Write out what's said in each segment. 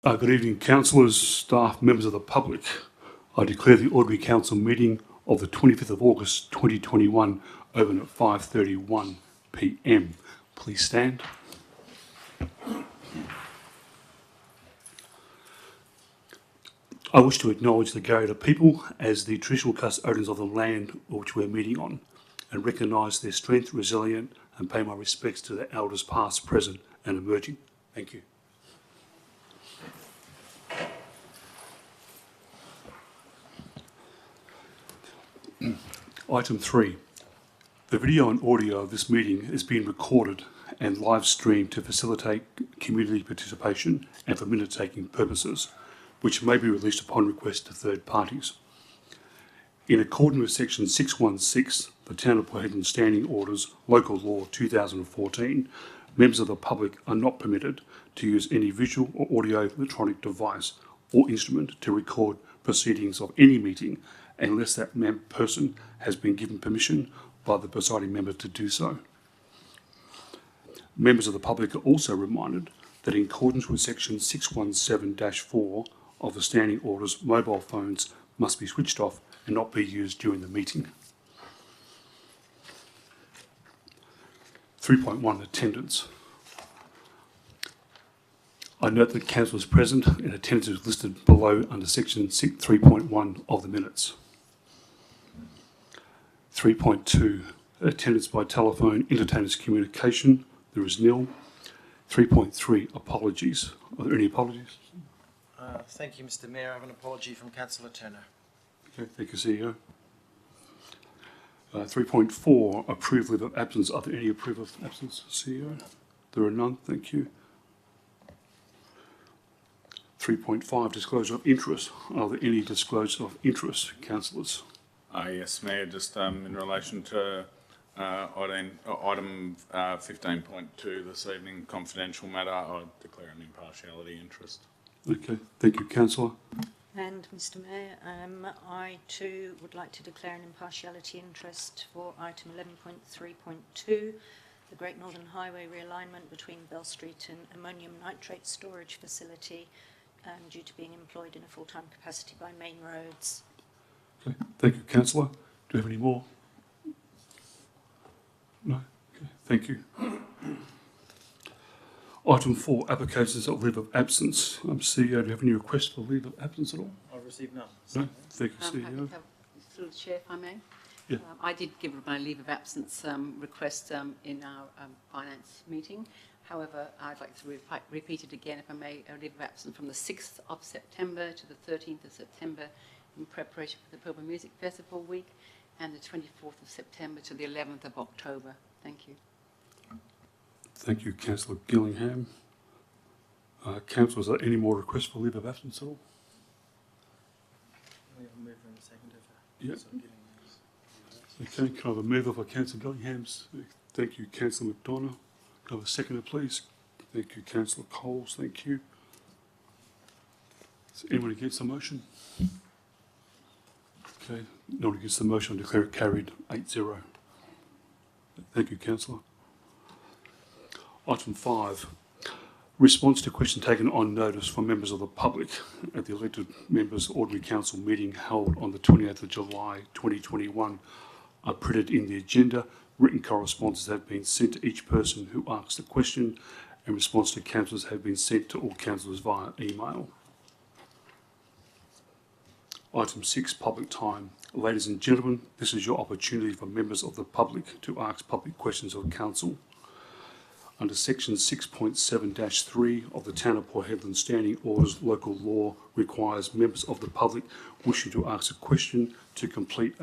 Good evening, councillors, staff, members of the public. I declare the Ordinary Council meeting of the 25th of August 2021 open at 5:31 p.m. Please stand. I wish to acknowledge the Garryotta people as the traditional custodians of the land which we are meeting on and recognise their strength, resilience and pay my respects to the elders past, present and emerging. Thank you. Item 3. The video and audio of this meeting is being recorded and live streamed to facilitate community participation and for minute-taking purposes, which may be released upon request to third parties. In accordance with Section 616, the Town of Port Hedland Standing Orders, Local Law 2014, members of the public are not permitted to use any visual or audio electronic device or instrument to record proceedings of any meeting unless that person has been given permission by the presiding member to do so. Members of the public are also reminded that in accordance with Section 617-4 of the Standing Orders, mobile phones must be switched off and not be used during the meeting. 3.1 Attendance. I note that councillors present and attendance is listed below under Section 3.1 of the minutes. 3.2 Attendance by telephone, entertainers communication. There is nil. 3.3 Apologies. Are there any apologies? Thank you, Mr. Mayor. I have an apology from Councillor Turner. Okay, thank you, CEO. 3.4 Approve leave of absence. Are there any approval of absence, CEO? There are none. Thank you. 3.5 Disclosure of interest. Are there any disclosure of interest, councillors? Yes, Mayor, just in relation to item 15.2 this evening, confidential matter, I declare an impartiality interest. Okay, thank you, councillor. And Mr. Mayor, I too would like to declare an impartiality interest for item 11.3.2, the Great Northern Highway realignment between Bell Street and ammonium nitrate storage facility, due to being employed in a full-time capacity by Main Roads. Okay, thank you, councillor. Do you have any more? No? Okay, thank you. Item 4, applications of leave of absence. CEO, do you have any requests for leave of absence at all? I've received none. No? Thank you, CEO. Through the chair, if I may. Yeah. I did give my leave of absence request in our finance meeting. However, I'd like to repeat it again, if I may, a leave of absence from the 6th of September to the 13th of September in preparation for the Pilbara Music Festival week, and the 24th of September to the 11th of October. Thank you. Thank you, Councillor Gillingham. Councillors, are there any more requests for leave of absence at all? We have a mover and a seconder for Yeah. Okay, can I have a mover for Councillor Gillingham's? Thank you, Councillor McDonough. Can I have a seconder, please? Thank you, Councillor Coles. Thank you. Is anyone against the motion? Okay, no one against the motion. I declare it carried 8-0. Thank you, Councillor. Item 5. Response to question taken on notice from members of the public at the elected members' Ordinary Council meeting held on the 28th of July 2021 are printed in the agenda. Written correspondences have been sent to each person who asked a question, and response to councillors have been sent to all councillors via email. Item 6, public time. Ladies and gentlemen, this is your opportunity for members of the public to ask public questions of council. Under Section 6.7-3 of the Town of Port Hedland Standing Orders, Local Law requires members of the public wishing to ask a question to complete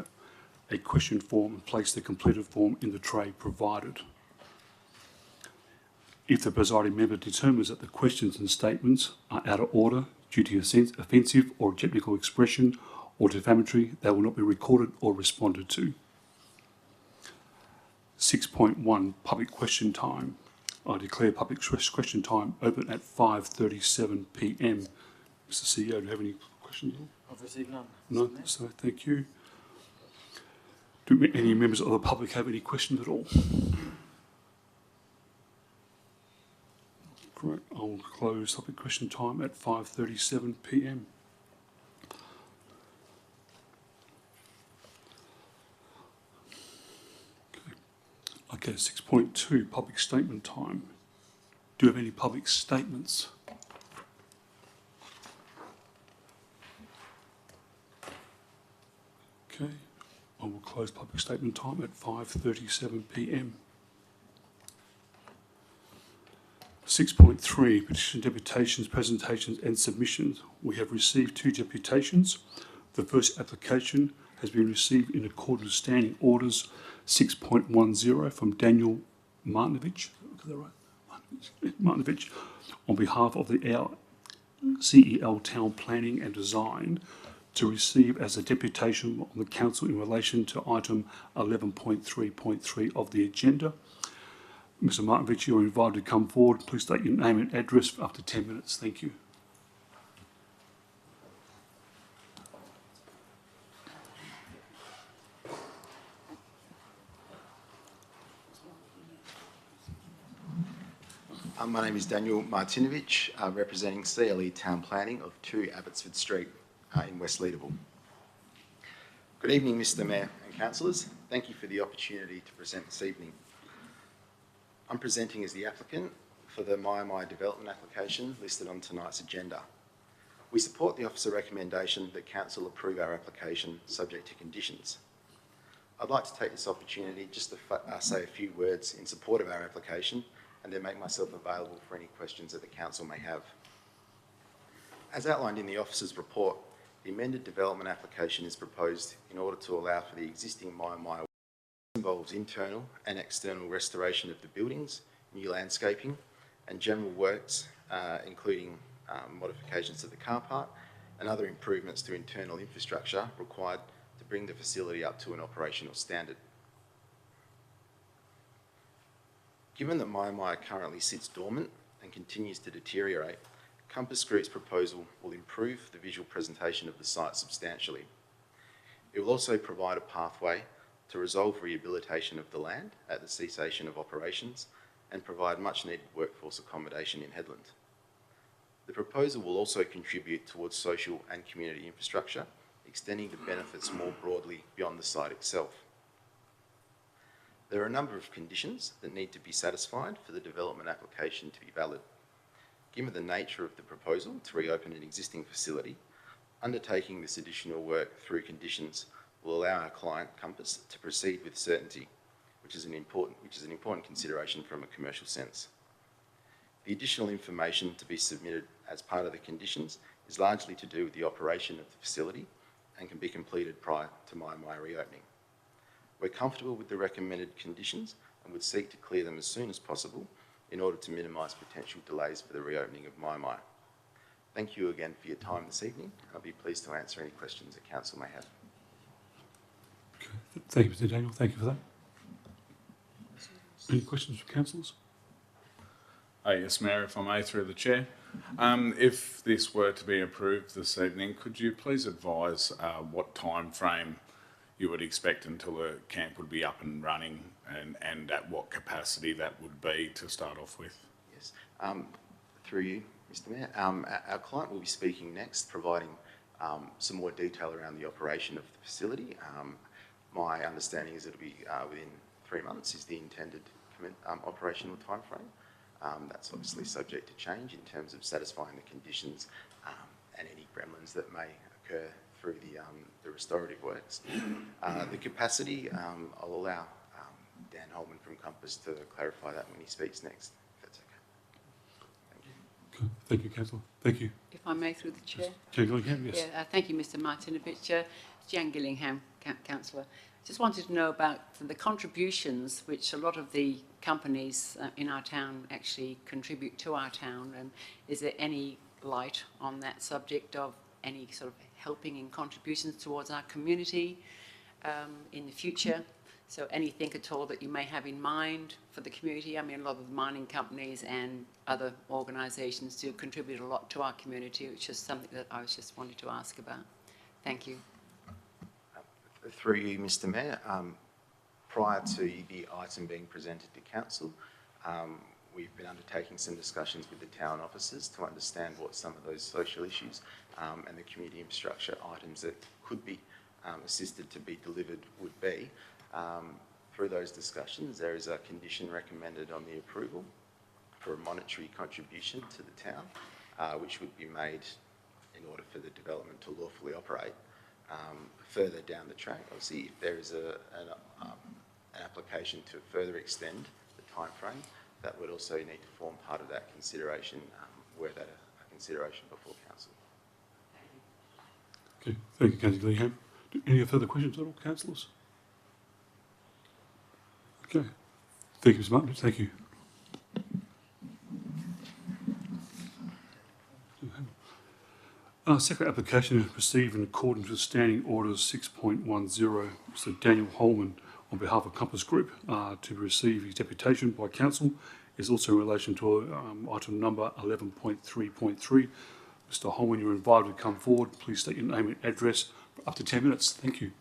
a question form and place the completed form in the tray provided. If the presiding member determines that the questions and statements are out of order due to offensive or objectionable expression or defamatory, they will not be recorded or responded to. 6.1 Public question time. I declare public question time open at 5:37 p.m. Mr. CEO, do you have any questions? I've received none. No, so thank you. Do any members of the public have any questions at all? Correct. I'll close topic question time at 5:37 p.m. Okay, 6.2, public statement time. Do you have any public statements? Okay, I will close public statement time at 5:37 p.m. 6.3, petition deputations, presentations and submissions. We have received 2 deputations. The first application has been received in accordance with Standing Orders 6.10 from Daniel Martinovich, Martinovich, on behalf of the CEL Town Planning and Design to receive as a deputation on the Council in relation to item 11.3.3 of the agenda. Mr. Martinovich, you're invited to come forward. Please state your name and address for up to 10 minutes. Thank you. My name is Daniel Martinovich, representing CLE Town Planning of 2 Abbotsford Street in West Leederville. Good evening, Mr Mayor and Councillors. Thank you for the opportunity to present this evening. I'm presenting as the applicant for the My development application listed on tonight's agenda. We support the officer recommendation that Council approve our application subject to conditions. I'd like to take this opportunity just to say a few words in support of our application and then make myself available for any questions that the Council may have. As outlined in the officer's report, the amended development application is proposed in order to allow for the existing My involves internal and external restoration of the buildings, new landscaping and general works, including modifications to the car park and other improvements to internal infrastructure required to bring the facility up to an operational standard. Given that My currently sits dormant and continues to deteriorate, Compass Group's proposal will improve the visual presentation of the site substantially. It will also provide a pathway to resolve rehabilitation of the land at the cessation of operations and provide much needed workforce accommodation in Headland. The proposal will also contribute towards social and community infrastructure, extending the benefits more broadly beyond the site itself. There are a number of conditions that need to be satisfied for the development application to be valid. Given the nature of the proposal to reopen an existing facility, undertaking this additional work through conditions will allow our client, Compass, to proceed with certainty, which is an important consideration from a commercial sense. The additional information to be submitted as part of the conditions is largely to do with the operation of the facility and can be completed prior to My reopening. We're comfortable with the recommended conditions and would seek to clear them as soon as possible in order to minimise potential delays for the reopening of My. Thank you again for your time this evening. I'll be pleased to answer any questions that Council may have. Okay. Thank you, Mr. Daniel. Thank you for that. Any questions from councillors? Yes, Mayor, if I may, through the Chair. If this were to be approved this evening, could you please advise what time frame you would expect until the camp would be up and running and at what capacity that would be to start off with? Yes. Through you, Mr Mayor. Our client will be speaking next, providing some more detail around the operation of the facility. My understanding is it'll be within 3 months is the intended operational timeframe. That's obviously subject to change in terms of satisfying the conditions and any gremlins that may occur through the restorative works. The capacity, I'll allow Dan Holman from Compass to clarify that when he speaks next, if that's okay. Thank you. Okay. Thank you, councillor. Thank you. If I may, through the Chair. Chair Gillingham, yes. Yeah, thank you, Mr Martinovich. Jan Gillingham, Councillor. Just wanted to know about the contributions which a lot of the companies in our town actually contribute to our town, and is there any light on that subject of any sort of helping in contributions towards our community in the future? So anything at all that you may have in mind for the community? I mean, a lot of the mining companies and other organisations do contribute a lot to our community, which is something that I was just wanting to ask about. Thank you. Through you, Mr Mayor, prior to the item being presented to Council, we've been undertaking some discussions with the town officers to understand what some of those social issues and the community infrastructure items that could be assisted to be delivered would be. Through those discussions, there is a condition recommended on the approval for a monetary contribution to the town, which would be made in order for the development to lawfully operate. Further down the track, obviously, if there is an application to further extend the time frame, that would also need to form part of that consideration, were that a consideration before council. Okay, thank you, Councillor Gillingham. Any further questions at all, councillors? Okay, thank you, Mr. Martin. Thank you. Second application is received in accordance with Standing Orders 6.10. Mr. Daniel Holman, on behalf of Compass Group, to receive his deputation by council, is also in relation to item number 11.3.3. Mr. Holman, you're invited to come forward. Please state your name and address for up to 10 minutes. Thank you.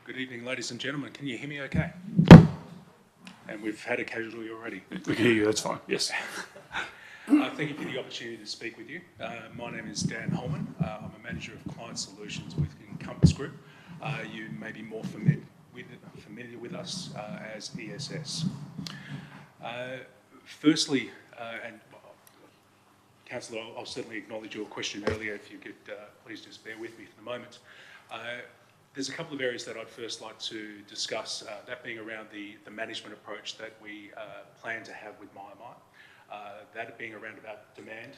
Good evening, ladies and gentlemen. Can you hear me okay? And we've had a casualty already. We can hear you, that's fine. Yes. Thank you for the opportunity to speak with you. My name is Dan Holman. I'm a manager of client solutions within Compass Group. You may be more familiar with us as ESS. Firstly, and Councillor, I'll certainly acknowledge your question earlier. If you could please just bear with me for the moment. There's a couple of areas that I'd first like to discuss, that being around the management approach that we plan to have with Myer. That being around about demand,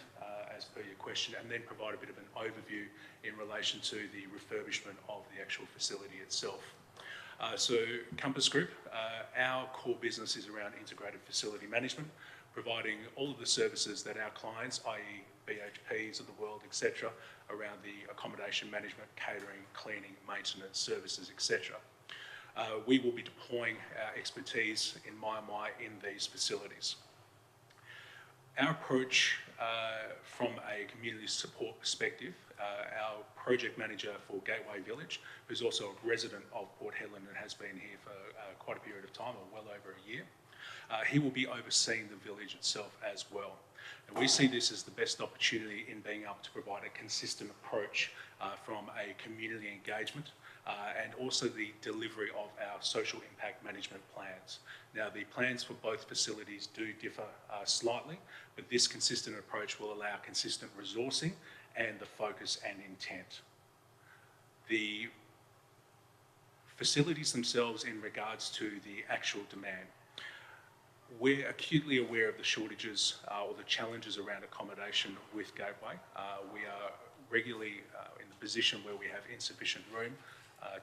as per your question, and then provide a bit of an overview in relation to the refurbishment of the actual facility itself. So Compass Group, our core business is around integrated facility management, providing all of the services that our clients, i.e. BHPs of the world, etc., around the accommodation management, catering, cleaning, maintenance, services, etc. We will be deploying our expertise in Myer in these facilities. Our approach from a community support perspective, our project manager for Gateway Village, who's also a resident of Port Hedland and has been here for quite a period of time, or well over a year, he will be overseeing the village itself as well. And we see this as the best opportunity in being able to provide a consistent approach from a community engagement and also the delivery of our social impact management plans. Now, the plans for both facilities do differ slightly, but this consistent approach will allow consistent resourcing and the focus and intent. The facilities themselves, in regards to the actual demand, we're acutely aware of the shortages or the challenges around accommodation with Gateway. We are regularly in the position where we have insufficient room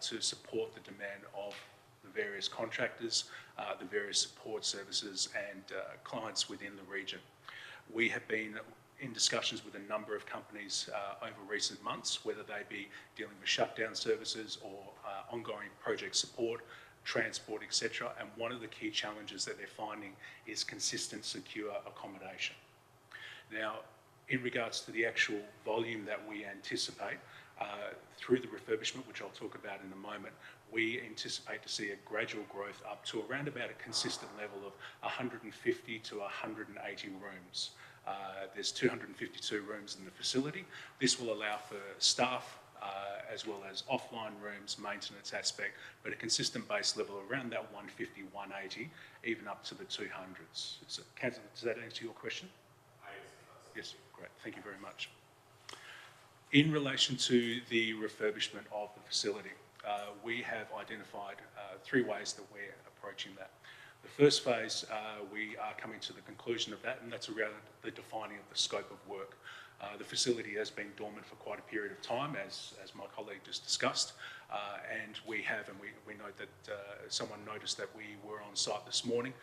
to support the demand of the various contractors, the various support services and clients within the region. We have been in discussions with a number of companies over recent months, whether they be dealing with shutdown services or ongoing project support, transport, etc. And one of the key challenges that they're finding is consistent, secure accommodation. Now, in regards to the actual volume that we anticipate, through the refurbishment, which I'll talk about in a moment, we anticipate to see a gradual growth up to around about a consistent level of 150 to 180 rooms. There's 252 rooms in the facility. This will allow for staff, as well as offline rooms, maintenance aspect, but a consistent base level around that 150, 180, even up to the 200s. So, Councillor, does that answer your question? Yes, great. Thank you very much. In relation to the refurbishment of the facility, we have identified 3 ways that we're approaching that. The first phase, we are coming to the conclusion of that, and that's around the defining of the scope of work. The facility has been dormant for quite a period of time, as my colleague just discussed, and we note that someone noticed that we were on site this morning.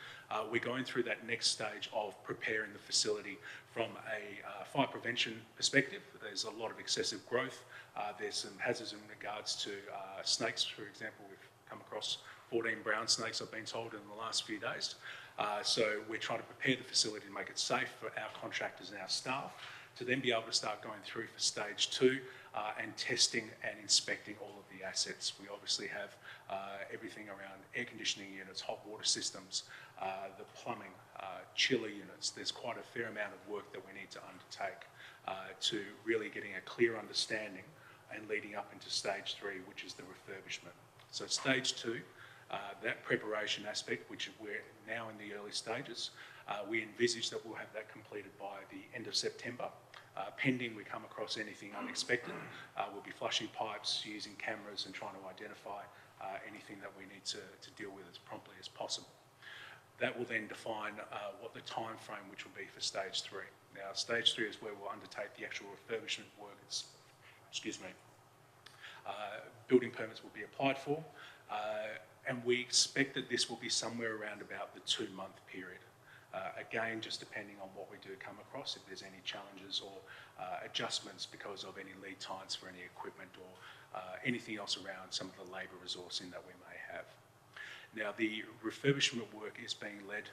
We're going through that next stage of preparing the facility from a fire prevention perspective. There's a lot of excessive growth. There's some hazards in regards to snakes, for example. We've come across 14 brown snakes, I've been told, in the last few days. So we're trying to prepare the facility to make it safe for our contractors and our staff to then be able to start going through for stage 2 and testing and inspecting all of the assets. We obviously have everything around air conditioning units, hot water systems, the plumbing, chiller units. There's quite a fair amount of work that we need to undertake to really getting a clear understanding and leading up into stage 3, which is the refurbishment. So stage 2, that preparation aspect, which we're now in the early stages, we envisage that we'll have that completed by the end of September. Pending we come across anything unexpected, we'll be flushing pipes, using cameras and trying to identify anything that we need to deal with as promptly as possible. That will then define what the time frame which will be for stage 3. Now, stage 3 is where we'll undertake the actual refurbishment works. Building permits will be applied for, and we expect that this will be somewhere around about the 2-month period. Again, just depending on what we do come across, if there's any challenges or adjustments because of any lead times for any equipment or anything else around some of the labour resourcing that we may have. Now, the refurbishment work is being led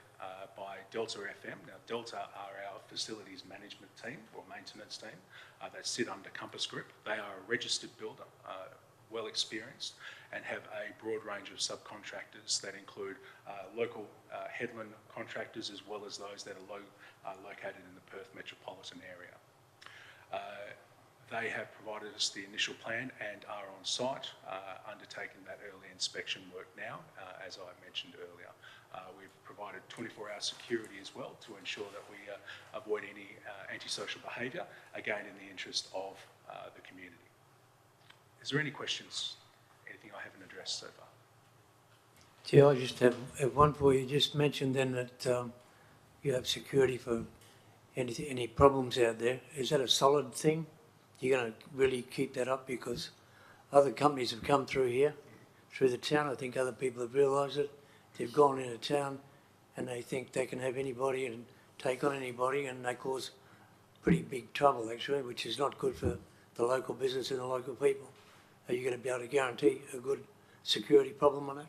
by Delta FM. Now, Delta are our facilities management team or maintenance team that sit under Compass Group. They are a registered builder, well experienced, and have a broad range of subcontractors that include local headland contractors as well as those that are located in the Perth metropolitan area. They have provided us the initial plan and are on site undertaking that early inspection work now, as I mentioned earlier. We've provided 24-hour security as well to ensure that we avoid any antisocial behaviour, again in the interest of the community. Is there any questions? Anything I haven't addressed so far? Gee, I just have one for you. You just mentioned then that you have security for any problems out there. Is that a solid thing? You're going to really keep that up because other companies have come through here, through the town. I think other people have realised it. They've gone into town and they think they can have anybody and take on anybody, and they cause pretty big trouble actually, which is not good for the local business and the local people. Are you going to be able to guarantee a good security problem on that?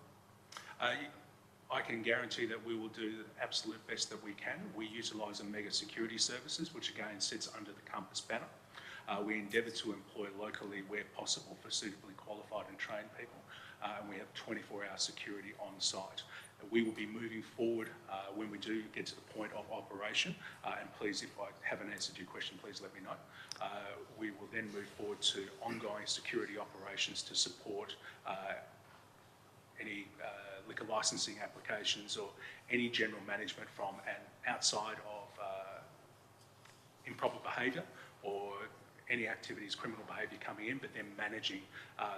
I can guarantee that we will do the absolute best that we can. We utilise Omega Security Services, which again sits under the Compass banner. We endeavour to employ locally where possible for suitably qualified and trained people, and we have 24-hour security on site. We will be moving forward when we do get to the point of operation, and please, if I haven't answered your question, please let me know. We will then move forward to ongoing security operations to support any liquor licensing applications or any general management from and outside of improper behaviour or any activities, criminal behaviour coming in, but then managing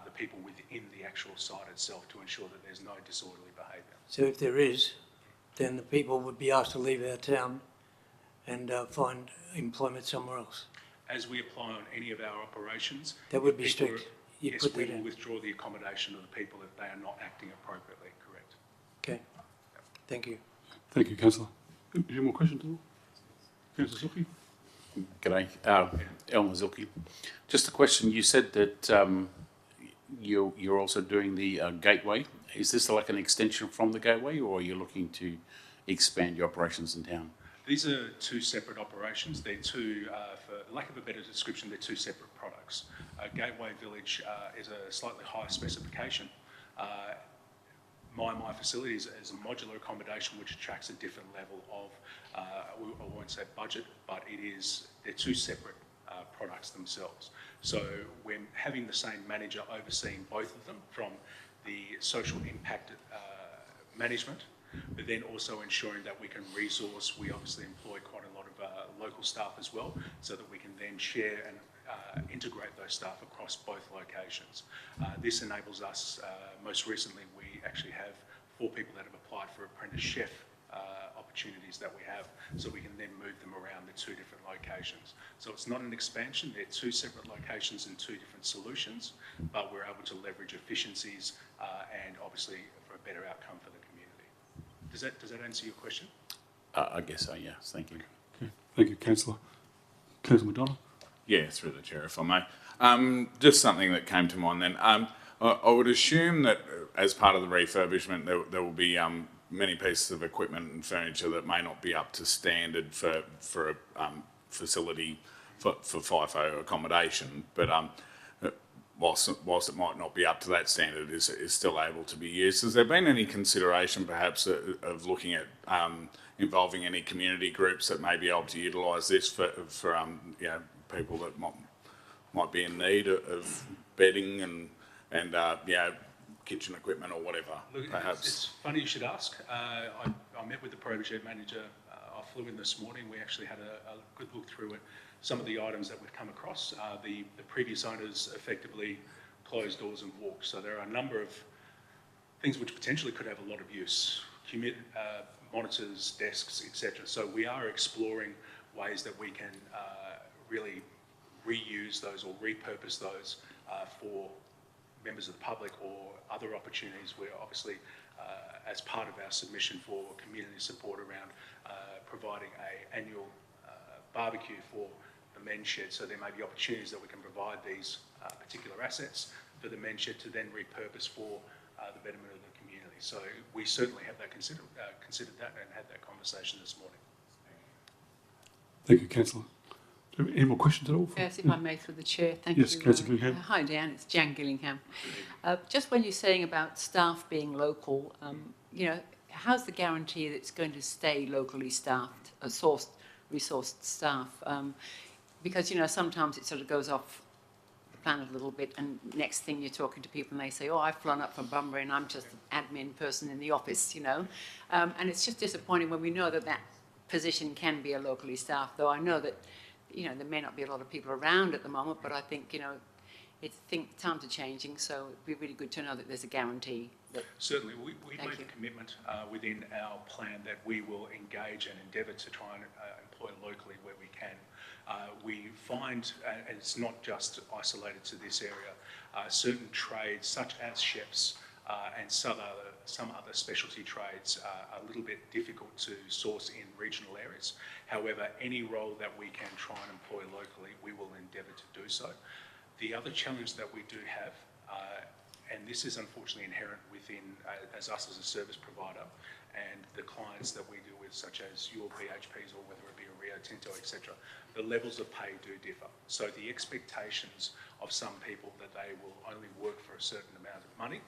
the people within the actual site itself to ensure that there's no disorderly behaviour. So if there is, then the people would be asked to leave our town and find employment somewhere else. As we apply on any of our operations, That would be people strict. You'd yes, put we that will in. withdraw the accommodation of the people if they are not acting appropriately, correct. Okay. Thank you. Thank you, Councillor. Any more questions at all? Councillor Zucchi? G'day, Elmer Zilke. Just a question, you said that you're also doing the gateway. Is this like an extension from the gateway, or are you looking to expand your operations in town? These are two separate operations. They're two, for lack of a better description, they're two separate products. Gateway Village is a slightly higher specification. My facility is a modular accommodation which attracts a different level of, I won't say budget, but they're two separate products themselves. So we're having the same manager overseeing both of them, from the social impact management, but then also ensuring that we can resource. We obviously employ quite a lot of local staff as well, so that we can then share and integrate those staff across both locations. This enables us, most recently we actually have 4 people that have applied for apprentice chef opportunities that we have, so we can then move them around the 2 different locations. So it's not an expansion, they're 2 separate locations and 2 different solutions, but we're able to leverage efficiencies and obviously for a better outcome for the community. Does that answer your question? I guess so, yes, thank you. Okay. Thank you, Councillor. Councillor McDonald? Yeah, through the chair, if I may. Just something that came to mind then. I would assume that as part of the refurbishment, there will be many pieces of equipment and furniture that may not be up to standard for a facility for FIFO accommodation, but whilst it might not be up to that standard, is still able to be used. Has there been any consideration perhaps of looking at involving any community groups that may be able to utilise this for you know, people that might be in need of bedding and you know, kitchen equipment or whatever, Look, perhaps? it's funny you should ask. I met with the project manager. I flew in this morning. We actually had a good look through at some of the items that we've come across. The previous owners effectively closed doors and walked. So there are a number of things which potentially could have a lot of use. Monitors, desks, etc. So we are exploring ways that we can really reuse those or repurpose those for members of the public or other opportunities. Where obviously, as part of our submission for community support around providing an annual barbecue for the men's shed, so there may be opportunities that we can provide these particular assets for the men's shed to then repurpose for the betterment of the community. So we certainly have that considered that and had that conversation this morning. Thank you, Councillor. Do you have any more questions at all? Yes, if I may, through the chair. Thank Yes, you. Councillor Gillingham. Hi, Dan. It's Jan Gillingham. Just when you're saying about staff being local, you know, how's the guarantee that it's going to stay locally staffed, resourced staff? Because, you know, sometimes it sort of goes off the plan a little bit, and next thing you're talking to people and they say, oh, I've flown up from Bunbury and I'm just an admin person in the office, you know. And it's just disappointing when we know that that position can be a locally staffed, though I know that, you know, there may not be a lot of people around at the moment, but I think, you know, times are changing, so it'd be really good to know that there's a guarantee. That Certainly, we made you. a commitment within our plan that we will engage and endeavour to try and employ locally where we can. We find, and it's not just isolated to this area, certain trades such as chefs and some other specialty trades are a little bit difficult to source in regional areas. However, any role that we can try and employ locally, we will endeavour to do so. The other challenge that we do have, and this is unfortunately inherent within as us as a service provider and the clients that we deal with, such as your BHPs or whether it be a Rio Tinto, etc., the levels of pay do differ. So the expectations of some people that they will only work for a certain amount of money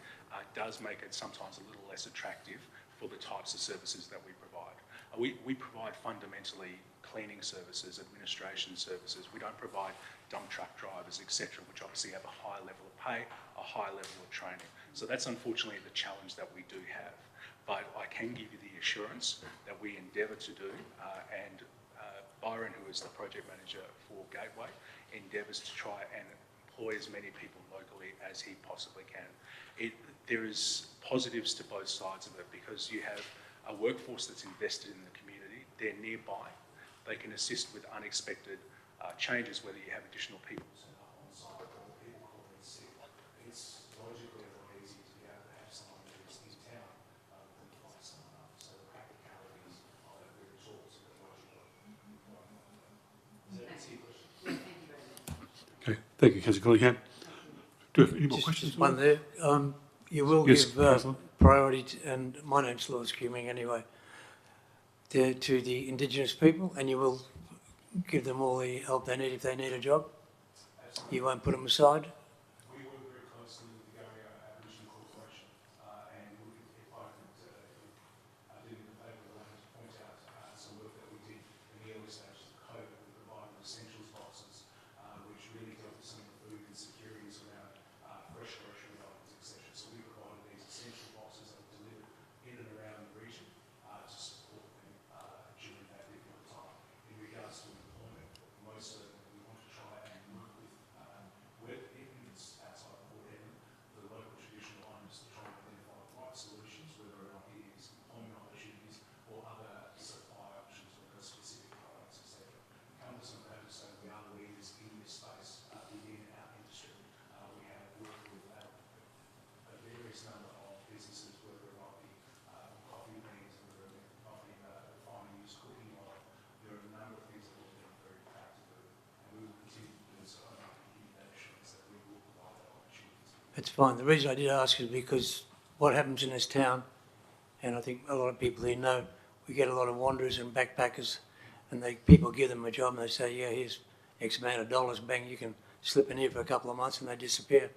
does make it sometimes a little less attractive for the types of services that we provide. We provide fundamentally cleaning services, administration services. We don't provide dump truck drivers, etc., which obviously have a high level of pay, a high level of training. So that's unfortunately the challenge that we do have. But I can give you the assurance that we endeavour to do, and Byron, who is the project manager for Gateway, endeavours to try and employ as many people locally as he possibly can. There is positives to both sides of it, because you have a workforce that's invested in the community, they're nearby, they can assist with unexpected changes, whether you have additional people on site or people calling sick. It's logically a lot easier to be able to have someone who's in town than to find someone up. So the practicalities of it really talk to the logical. Does that answer your question? Yeah, thank you very much. Okay, thank you, Councillor Gillingham. Do you have any more Just questions? one there. You will Yes, give Councillor. priority, and my name's Lawrence Cumming anyway, to the Indigenous people, and you will give them all the help they need if they need a job? Absolutely. You won't put them aside? We work very closely with the Gateway Aboriginal Corporation, and if I could do me the favour of allowing to point out some work that we did in the early stages of COVID. We provided essentials boxes, which really dealt with some of the food insecurities around fresh grocery items, etc. So we provided these essential boxes that were delivered in and around the region to support them during that difficult time. In regards to employment, most certainly we want to try and work with even outside of Port Hedland, the local traditional owners to try and identify the right solutions, whether or not it is employment opportunities or other supply options for specific products, etc. Compass and Purpose, so we are leaders in this space within our industry. We have worked with a various number of businesses, whether it might be coffee beans, whether it might be refining used cooking oil. There are a number of things that we've been very proud to do, and we will continue to do so, and I can give you that assurance that we will provide that opportunities. That's fine. The reason I did ask is because what happens in this town And I think a lot of people here know we get a lot of wanderers and backpackers, and people give them a job and they say, yeah, here's X amount of dollars, bang, you can slip in here for a couple of months and they disappear.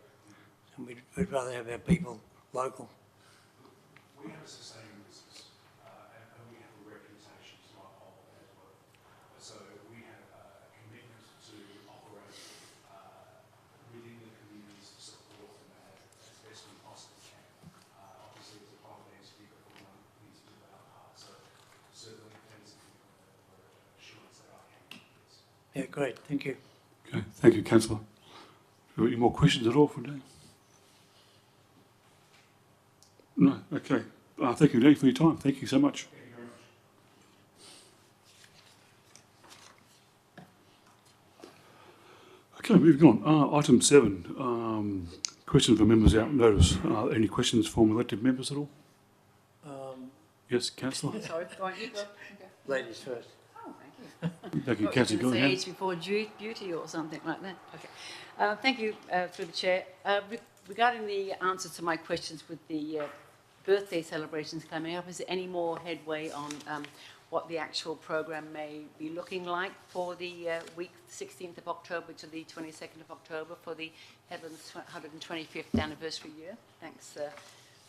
And we'd rather have our people local. We have a sustaining business, and we have a reputation to uphold as well. So we have a commitment to operate within the communities to support them as best we possibly can. Obviously, as a private entity, but we need to do our part. So certainly, depends on assurance that I can give this. Yeah, great, thank you. Okay, thank you, Councillor. Any more questions at all for Dan? No, okay. Thank you, Dan, for your time. Thank you so much. Thank you very much. Okay, moving on. Item 7, questions for members out notice. Any questions from elected members at all? Yes, Councillor? Sorry, go on, you go. Ladies first. Oh, thank you. Thank you, Thought Councillor you were gonna say Gillingham. age before beauty or something like that. Okay. Thank you, through the chair. Regarding the answer to my questions with the birthday celebrations coming up, is there any more headway on what the actual program may be looking like for the week 16th of October to the 22nd of October for the Headland's 125th anniversary year? Thanks,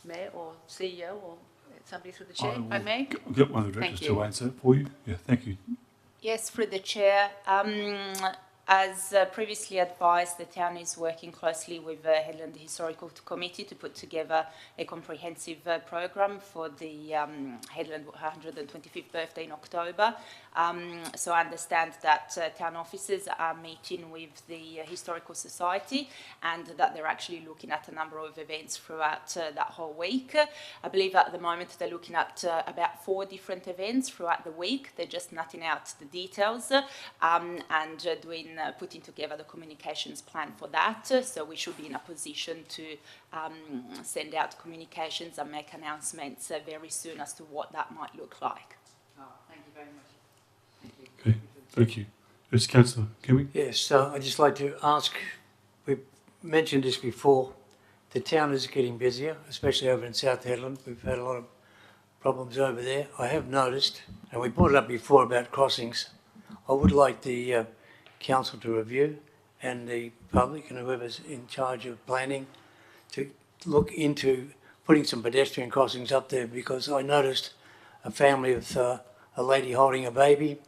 Mayor or CEO or somebody through the chair, if I may. Get one of the directors to answer for you. Yeah, thank you. Yes, through the chair. As previously advised, the town is working closely with the Headland Historical Committee to put together a comprehensive programme for the Headland 125th birthday in October. So I understand that town officers are meeting with the Historical Society and that they're actually looking at a number of events throughout that whole week. I believe at the moment they're looking at about 4 different events throughout the week. They're just nutting out the details and putting together the communications plan for that. So we should be in a position to send out communications and make announcements very soon as to what that might look like. Oh, thank you very much. Thank you. Okay, thank you. Yes, Councillor Kiwi? Yes, I'd just like to ask, we mentioned this before, the town is getting busier, especially over in South Headland. We've had a lot of problems over there. I have noticed, and we brought it up before about crossings, I would like the council to review and the public and whoever's in charge of planning to look into putting some pedestrian crossings up there, because I noticed a family with a lady holding a baby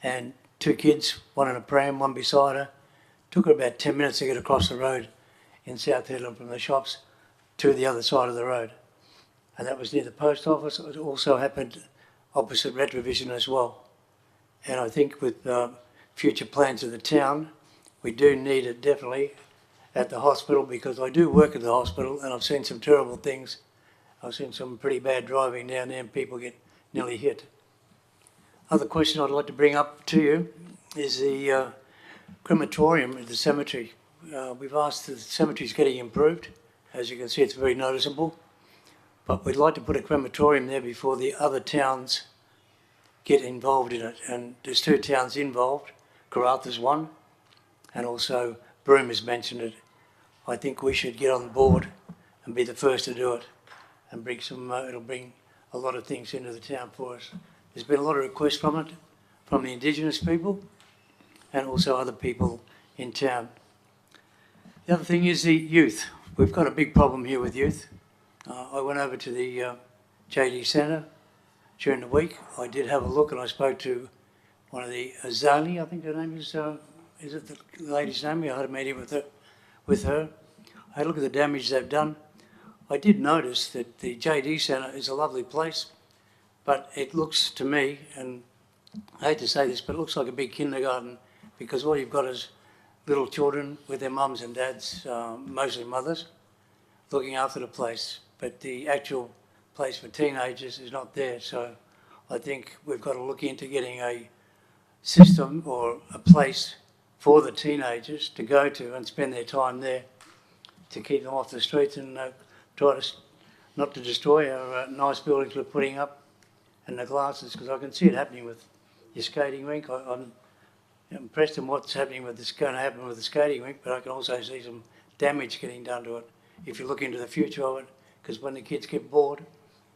and 2 kids, one in a pram, one beside her. Took her about 10 minutes to get across the road in South Headland from the shops to the other side of the road. And that was near the post office. It also happened opposite Retrovision as well. And I think with future plans of the town, we do need it definitely at the hospital, because I do work at the hospital and I've seen some terrible things. I've seen some pretty bad driving down there and people get nearly hit. Other question I'd like to bring up to you is the crematorium at the cemetery. We've asked, the cemetery's getting improved. As you can see, it's very noticeable. But we'd like to put a crematorium there before the other towns get involved in it. And there's 2 towns involved. Karratha's one, and also Broome has mentioned it. I think we should get on board and be the first to do it and bring some, it'll bring a lot of things into the town for us. There's been a lot of requests from it, from the Indigenous people and also other people in town. The other thing is the youth. We've got a big problem here with youth. I went over to the JD Centre during the week. I did have a look and I spoke to one of the Azali, I think her name is it the lady's name? I had a meeting with her. I had a look at the damage they've done. I did notice that the JD Centre is a lovely place, but it looks to me, and I hate to say this, but it looks like a big kindergarten, because all you've got is little children with their mums and dads, mostly mothers, looking after the place. But the actual place for teenagers is not there. So I think we've got to look into getting a system or a place for the teenagers to go to and spend their time there, to keep them off the streets and try to not to destroy our nice buildings we're putting up and the glasses, because I can see it happening with your skating rink. I'm impressed in what's happening with this, going to happen with the skating rink, but I can also see some damage getting done to it if you look into the future of it, because when the kids get bored,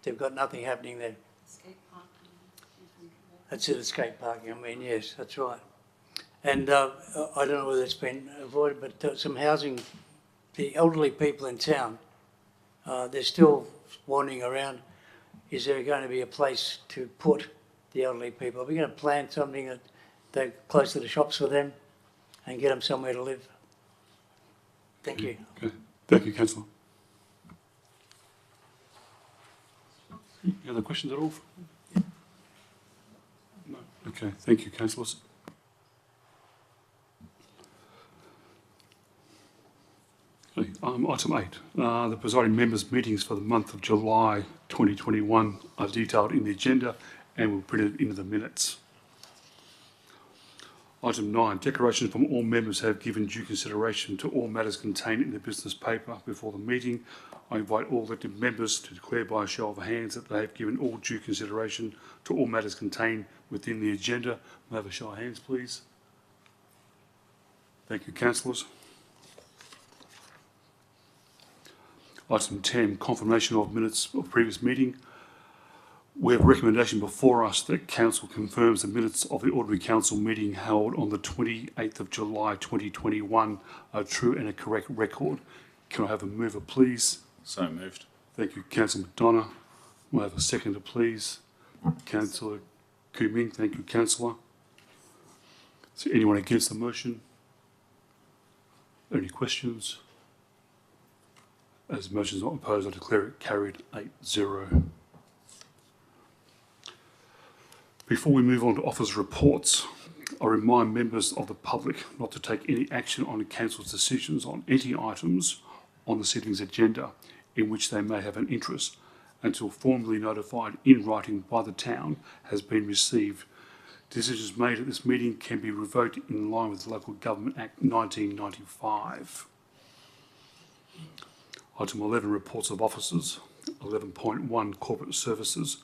they've got nothing happening there. That's it, escape parking, I mean, yes, that's right. And I don't know whether it's been avoided, but some housing, the elderly people in town, they're still wandering around. Is there going to be a place to put the elderly people? Are we going to plan something that they're close to the shops for them and get them somewhere to live? Thank you. Okay. Thank you, councillor. Any other questions at all? No. Okay, thank you, councillors. Okay, item 8. The presiding members' meetings for the month of July 2021 are detailed in the agenda and will print it into the minutes. Item 9. Declarations from all members have given due consideration to all matters contained in the business paper before the meeting. I invite all elected members to declare by a show of hands that they have given all due consideration to all matters contained within the agenda. May I have a show of hands, please? Thank you, councillors. Item 10, confirmation of minutes of previous meeting. We have a recommendation before us that council confirms the minutes of the ordinary council meeting held on the 28th of July 2021 are true and a correct record. Can I have a mover, please? So moved. Thank you, Councillor McDonough. May I have a seconder, please? Councillor Kuming. Thank you, councillor. Is there anyone against the motion? Any questions? As the motion is not opposed, I declare it carried 8-0. Before we move on to office reports, I remind members of the public not to take any action on council's decisions on any items on this evening's agenda in which they may have an interest until formally notified in writing by the town has been received. Decisions made at this meeting can be revoked in line with the Local Government Act 1995. Item 11, reports of officers. 11.1, corporate services.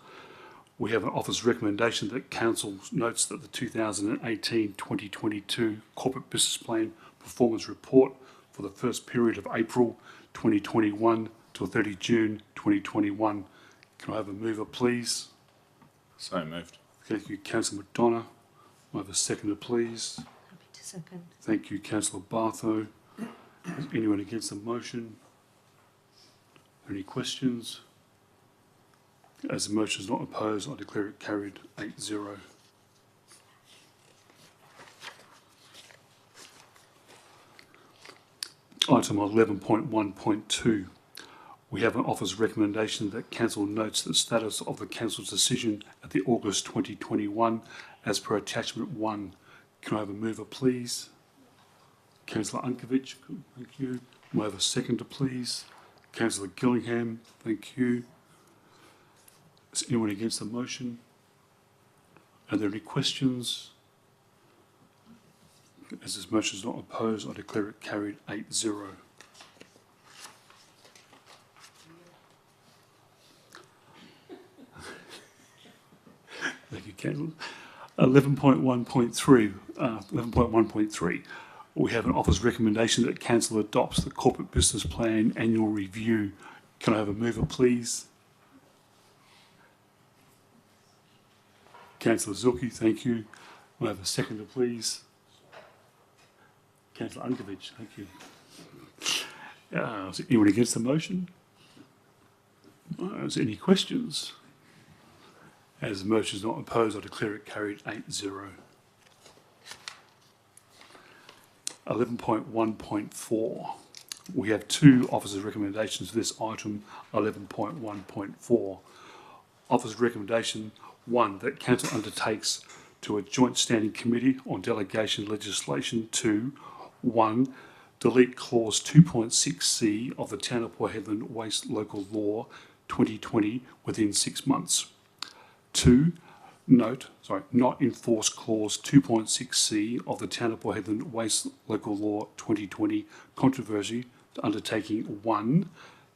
We have an office recommendation that council notes that the 2018-2022 corporate business plan performance report for the first period of April 2021 to 30 June 2021. Can I have a mover, please? So moved. Thank you, Councillor McDonough. I have a seconder, please. Happy to second. Thank you, Councillor Bartho. Is anyone against the motion? Any questions? As the motion is not opposed, I declare it carried 8-0. Item 11.1.2. We have an office recommendation that council notes the status of the council's decision at the August 2021 as per attachment 1. Can I have a mover, please? Councillor Unkovic, thank you. May I have a seconder, please? Councillor Gillingham, thank you. Is anyone against the motion? Are there any questions? As this motion is not opposed, I declare it carried 8-0. Thank you, Councillor. 11.1.3. We have an office recommendation that council adopts the corporate business plan annual review. Can I have a mover, please? Councillor Zulke, thank you. May I have a seconder, please? Councillor Unkovic, thank you. Is there anyone against the motion? Is there any questions? As the motion is not opposed, I declare it carried 8-0. 11.1.4. We have two officers' recommendations for this item, 11.1.4. Officer's recommendation 1, that council undertakes to a joint standing committee on delegation legislation to 1, delete clause 2.6c of the Town of Port Hedland Waste Local Law 2020 within 6 months. 2, not enforce clause 2.6c of the Town of Port Hedland Waste Local Law 2020 controversy to undertaking 1.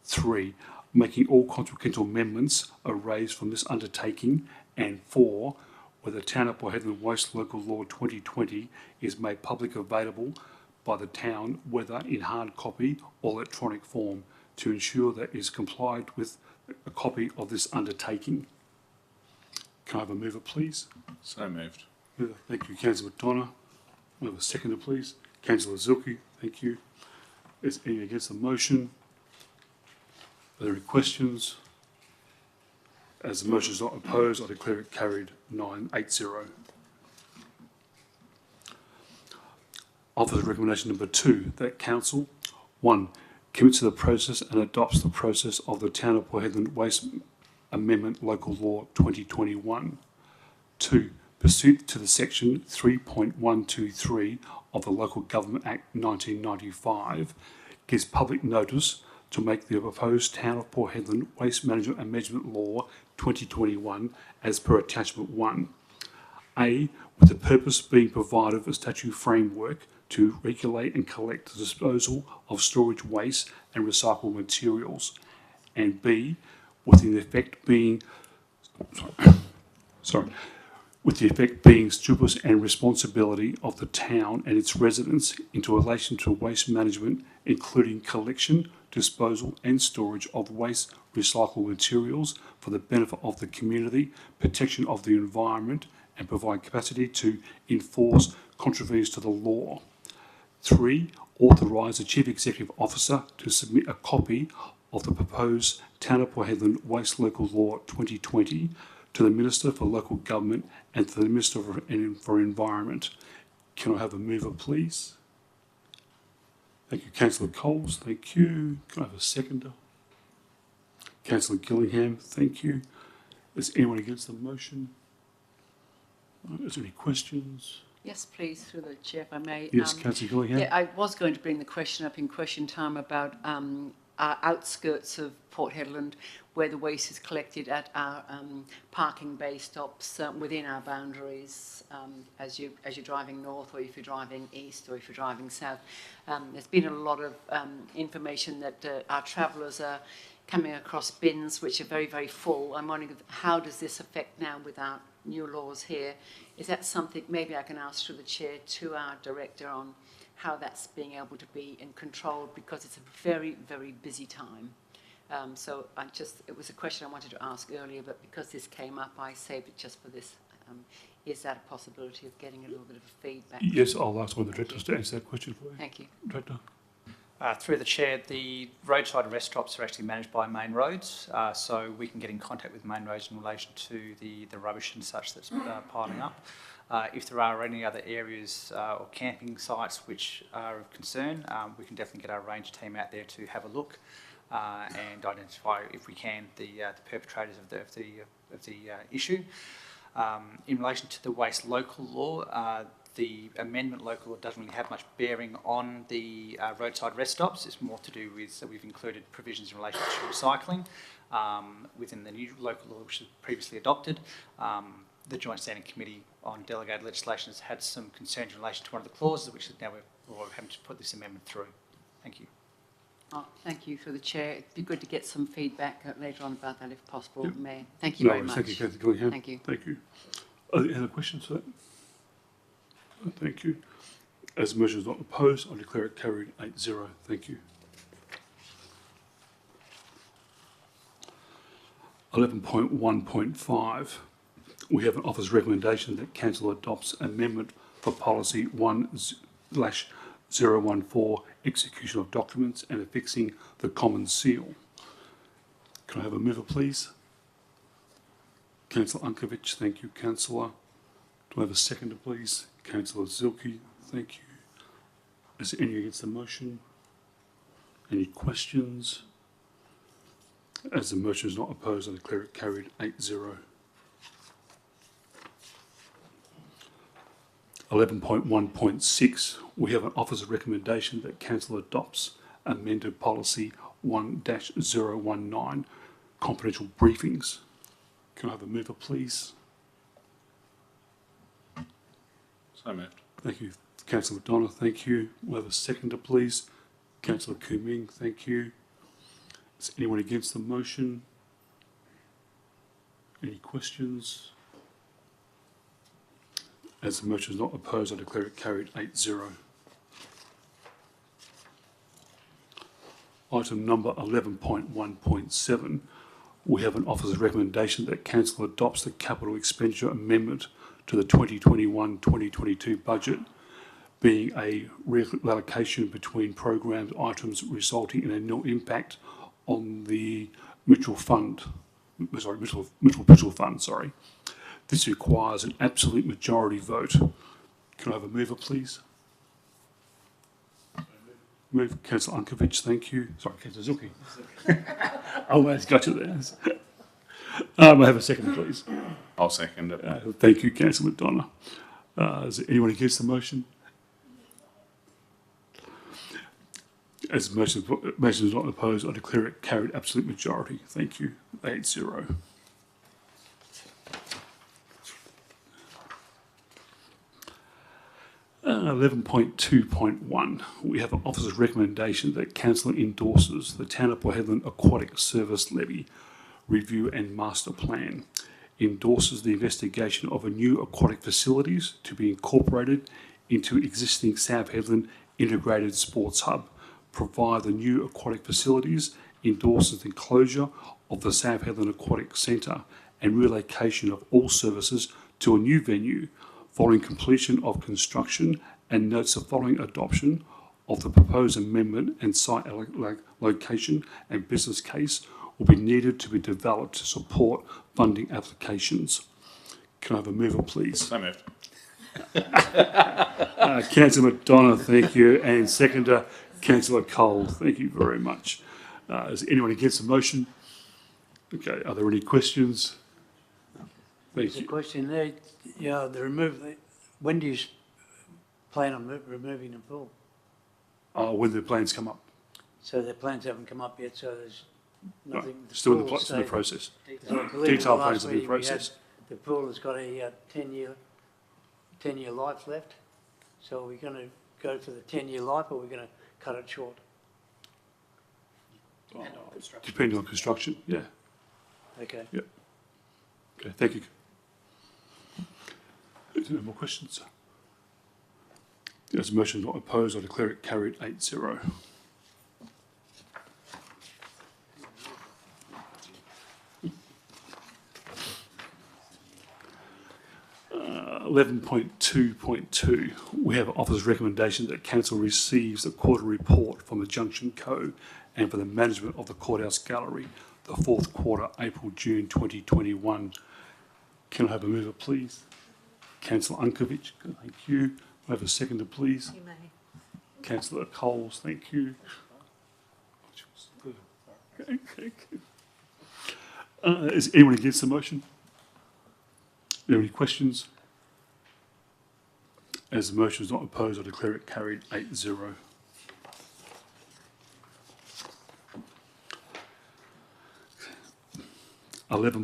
3, making all consequential amendments raised from this undertaking, and 4, where the Town of Port Hedland Waste Local Law 2020 is made public available by the town, whether in hard copy or electronic form, to ensure that it is complied with a copy of this undertaking. Can I have a mover, please? So moved. Thank you, Councillor McDonough. Can I have a seconder, please? Councillor Zilke, thank you. Is any against the motion? Are there any questions? As the motion is not opposed, I declare it carried 9-8-0. Officer's recommendation number 2, that Council, 1, commits to the process and adopts the process of the Town of Port Hedland Waste Amendment Local Law 2021. 2, pursuant to the Section 3.123 of the Local Government Act 1995, gives public notice to make the proposed Town of Port Hedland Waste Management and Measurement Law 2021 as per Attachment 1. A, with the purpose being provided a statutory framework to regulate and collect the disposal of storage waste and recycled materials. And B, with the effect being stewardship and responsibility of the town and its residents into relation to waste management, including collection, disposal and storage of waste recycled materials for the benefit of the community, protection of the environment, and provide capacity to enforce contraventions to the law. 3, authorise the Chief Executive Officer to submit a copy of the proposed Town of Port Hedland Waste Local Law 2020 to the Minister for Local Government and to the Minister for Environment. Can I have a mover, please? Thank you, Councillor Coles. Thank you. Can I have a seconder? Councillor Gillingham. Thank you. Is anyone against the motion? Is there any questions? Yes, please, through the chair, if I may. Yes, Councillor Gillingham. Yeah, I was going to bring the question up in question time about our outskirts of Port Hedland, where the waste is collected at our parking bay stops within our boundaries, as you're driving north, or if you're driving east, or if you're driving south. There's been a lot of information that our travellers are coming across bins which are very, very full. I'm wondering, how does this affect now with our new laws here? Is that something maybe I can ask through the chair to our director on how that's being able to be in control, because it's a very, very busy time. So it was a question I wanted to ask earlier, but because this came up, I saved it just for this. Is that a possibility of getting a little bit of feedback? Yes, I'll ask one of the directors to answer that question for you. Thank you. Director. Through the chair, the roadside rest stops are actually managed by Main Roads, so we can get in contact with Main Roads in relation to the rubbish and such that's piling up. If there are any other areas or camping sites which are of concern, we can definitely get our range team out there to have a look and identify, if we can, the perpetrators of the issue. In relation to the waste local law, the amendment local law doesn't really have much bearing on the roadside rest stops. It's more to do with, so we've included provisions in relation to recycling within the new local law which was previously adopted. The Joint Standing Committee on Delegated Legislation has had some concerns in relation to one of the clauses, which is now we're having to put this amendment through. Thank you. Oh, thank you, through the chair. It'd be good to get some feedback later on about that, if possible, Yep. Mayor. Thank you very much. Thank you, Councillor Gillingham. Thank you. Thank you. Are there any other questions for that? Thank you. As the motion is not opposed, I declare it carried 8-0. Thank you. 11.1.5. We have an officer's recommendation that Council adopts amendment for policy 1/014, execution of documents and affixing the common seal. Can I have a mover, please? Councillor Unkovic, thank you, Councillor. Do I have a seconder, please? Councillor Zilke, thank you. Is there any against the motion? Any questions? As the motion is not opposed, I declare it carried 8-0. 11.1.6, we have an officer's recommendation that Council adopts amended policy 1-019, confidential briefings. Can I have a mover, please? So moved. Thank you. Councillor McDonough, thank you. We'll have a seconder, please. Councillor Kuming, thank you. Is anyone against the motion? Any questions? As the motion is not opposed, I declare it carried 8-0. Item number 11.1.7. we have an officer's recommendation that council adopts the capital expenditure amendment to the 2021-2022 budget, being a reallocation between programmed items resulting in a nil impact on the Mitchell Fund. Mitchell Fund, sorry. This requires an absolute majority vote. Can I have a mover, please? Move, Councillor Unkovic, thank you. Sorry, Councillor Zucchi. I almost got you there. I have a second, please. I'll second it. Thank you, Councillor McDonough. Is there anyone against the motion? As the motion is not opposed, I declare it carried absolute majority. Thank you. 8-0. Uh, 11.2.1, we have an officer's recommendation that council endorses the Town of Port Hedland Aquatic Service Levy Review and Master Plan, endorses the investigation of a new aquatic facilities to be incorporated into existing South Hedland Integrated Sports Hub, provide the new aquatic facilities, endorses the closure of the South Hedland Aquatic Centre and relocation of all services to a new venue following completion of construction, and notes the following adoption of the proposed amendment and site location and business case will be needed to be developed to support funding applications. Can I have a mover, please? So moved. Councillor McDonough, thank you, and seconder, Councillor Cole, thank you very much. Is anyone against the motion? Okay, are there any questions? Thank There's a you. question there. Yeah, when do you plan on removing the pool? When the plans come up. So the plans haven't come up yet, so there's No, nothing. still in the, pool in the stayed- process. So I believe in the Detailed last plans are in the meeting we had, process. the pool has got a 10-year life left. So are we going to go for the 10-year life, or are we going to cut it short? Depending on construction, yeah. Okay. Okay, thank you. Is there no more questions? As the motion is not opposed, I declare it carried 8-0. Uh, 11.2.2, we have an officer's recommendation that council receives the quarterly report from the Junction Co and for the management of the Courthouse Gallery, the fourth quarter, April-June 2021. Can I have a mover, please? Councillor Unkovic, thank you. I have a seconder, please. You may. Councillor Coles, thank you. Is anyone against the motion? Are there any questions? As the motion is not opposed, I declare it carried 8-0.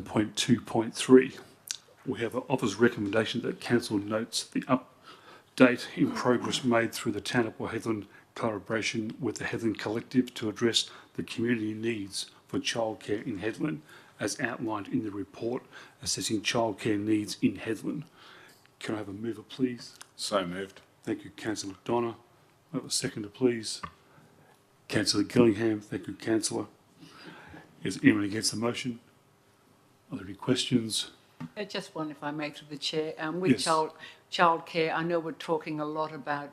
(11.2.3). We have an officer's recommendation that council notes the update in progress made through the Town of Port Hedland collaboration with the Hedland Collective to address the community needs for childcare in Hedland, as outlined in the report assessing childcare needs in Hedland. Can I have a mover, please? So moved. Thank you, Councillor McDonough. I have a seconder, please. Councillor Gillingham, thank you, Councillor. Is anyone against the motion? Are there any questions? Just one, if I may, through the chair. With Yes. childcare, I know we're talking a lot about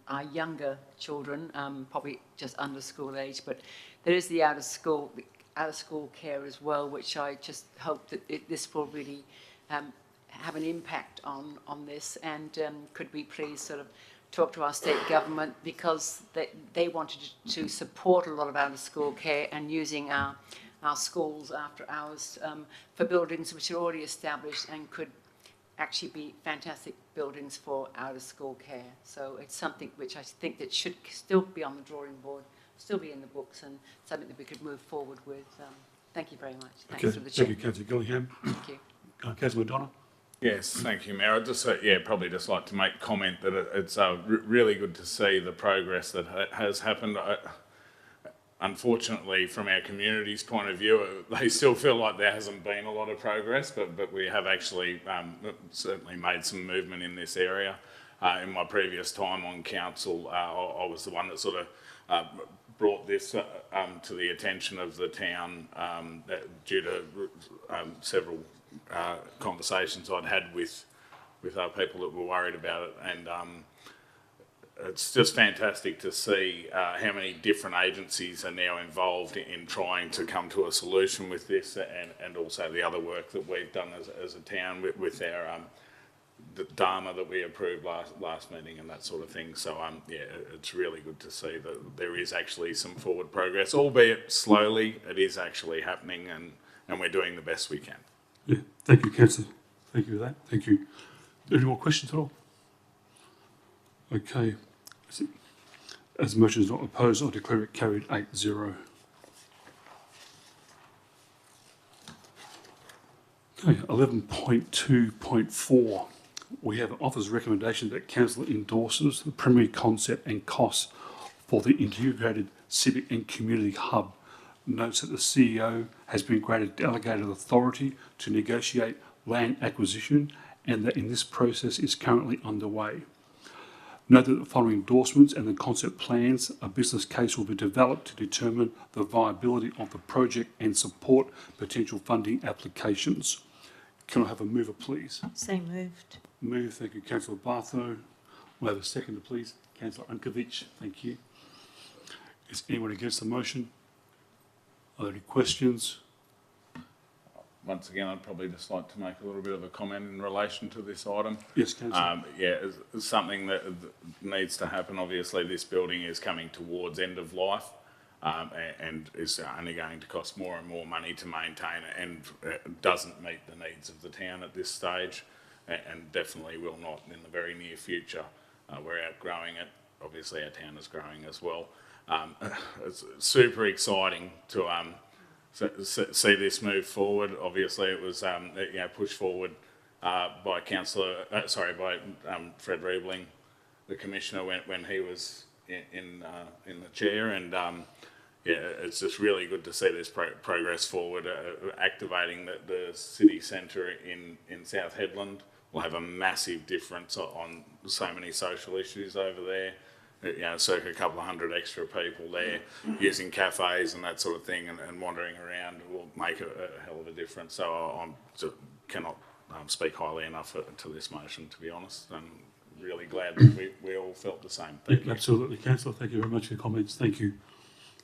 our younger children, probably just under school age, but there is the out of school care as well, which I just hope that this will really have an impact on this. And could we please sort of talk to our state government, because they wanted to support a lot of out of school care and using our schools after hours for buildings which are already established and could actually be fantastic buildings for out-of-school care. So it's something which I think that should still be on the drawing board, still be in the books, and something that we could move forward with. Thank you very much. Thanks Okay, for the chair. thank you, Councillor Gillingham. Thank you. Councillor McDonough? Yes, thank you, Mayor. I'd just probably just like to make comment that it's really good to see the progress that has happened. Unfortunately, from our community's point of view, they still feel like there hasn't been a lot of progress, but we have actually certainly made some movement in this area. In my previous time on council, I was the one that sort of brought this to the attention of the town due to several conversations I'd had with people that were worried about it, and it's just fantastic to see how many different agencies are now involved in trying to come to a solution with this, and also the other work that we've done as a town with our the Dharma that we approved last meeting and that sort of thing. So yeah, it's really good to see that there is actually some forward progress, albeit slowly. It is actually happening, and we're doing the best we can. Yeah, thank you, Councillor. Thank you for that. Thank you. Any more questions at all? Okay. As the motion is not opposed, I declare it carried 8-0. Okay, 11.2.4. We have an officer's recommendation that Council endorses the primary concept and costs for the integrated civic and community hub. Notes that the CEO has been granted delegated authority to negotiate land acquisition and that in this process is currently underway. Note that the following endorsements and the concept plans, a business case will be developed to determine the viability of the project and support potential funding applications. Can I have a mover, please? So moved. Move, thank you, Councillor Bartho. We'll have a seconder, please. Councillor Unkovic, thank you. Is anyone against the motion? Are there any questions? Once again, I'd probably just like to make a little bit of a comment in relation to this item. Yes, Councillor. Yeah, it's something that needs to happen. Obviously, this building is coming towards end of life and is only going to cost more and more money to maintain and doesn't meet the needs of the town at this stage and definitely will not in the very near future. We're outgrowing it. Obviously, our town is growing as well. It's super exciting to see this move forward. Obviously, it was pushed forward by Fred Riebling, the commissioner, when he was in the chair, and yeah, it's just really good to see this progress forward. Activating the city centre in South Hedland will have a massive difference on so many social issues over there. You know, circa a couple of hundred extra people there using cafes and that sort of thing and wandering around will make a hell of a difference. So I cannot speak highly enough to this motion, to be honest. I'm really glad that we all felt the same. Thank you. Absolutely, Councillor. Thank you very much for your comments. Thank you.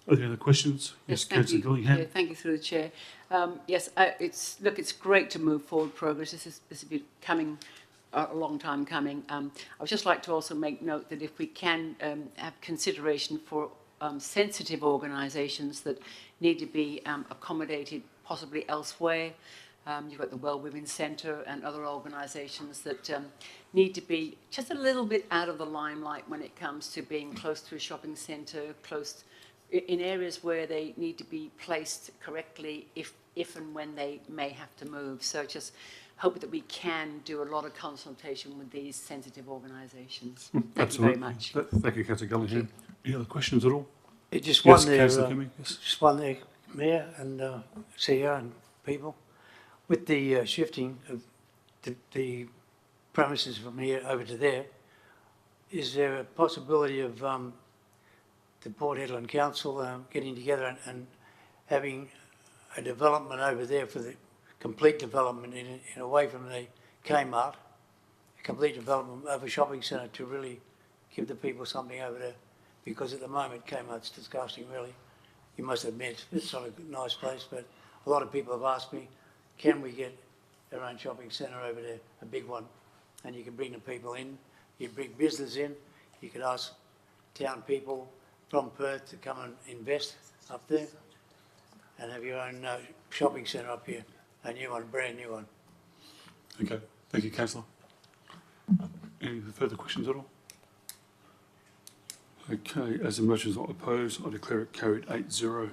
Are there any other questions? Yes, Councillor Gillingham. Yeah, thank you through the chair. Yes, it's great to move forward progress. This has been coming a long time coming. I would just like to also make note that if we can have consideration for sensitive organisations that need to be accommodated possibly elsewhere. You've got the Well Women's Centre and other organisations that need to be just a little bit out of the limelight when it comes to being close to a shopping centre, close in areas where they need to be placed correctly if and when they may have to move. So just hope that we can do a lot of consultation with these sensitive organisations. Thank you very much. Thank you, Councillor Gillingham. Any other questions at all? Just Yes, one there, Councillor Cumming. Yes. just one there, Mayor and CEO and people. With the shifting of the premises from here over to there, is there a possibility of the Port Hedland Council getting together and having a development over there for the complete development in away from the Kmart, a complete development of a shopping centre to really give the people something over there? Because at the moment Kmart's disgusting, really. You must admit it's not a nice place, but a lot of people have asked me, can we get our own shopping centre over there, a big one? And you can bring the people in, you bring business in, you could ask town people from Perth to come and invest up there and have your own shopping centre up here, a new one, a brand new one. Okay, thank you, Councillor. Any further questions at all? Okay, as the motion is not opposed, I declare it carried 8-0.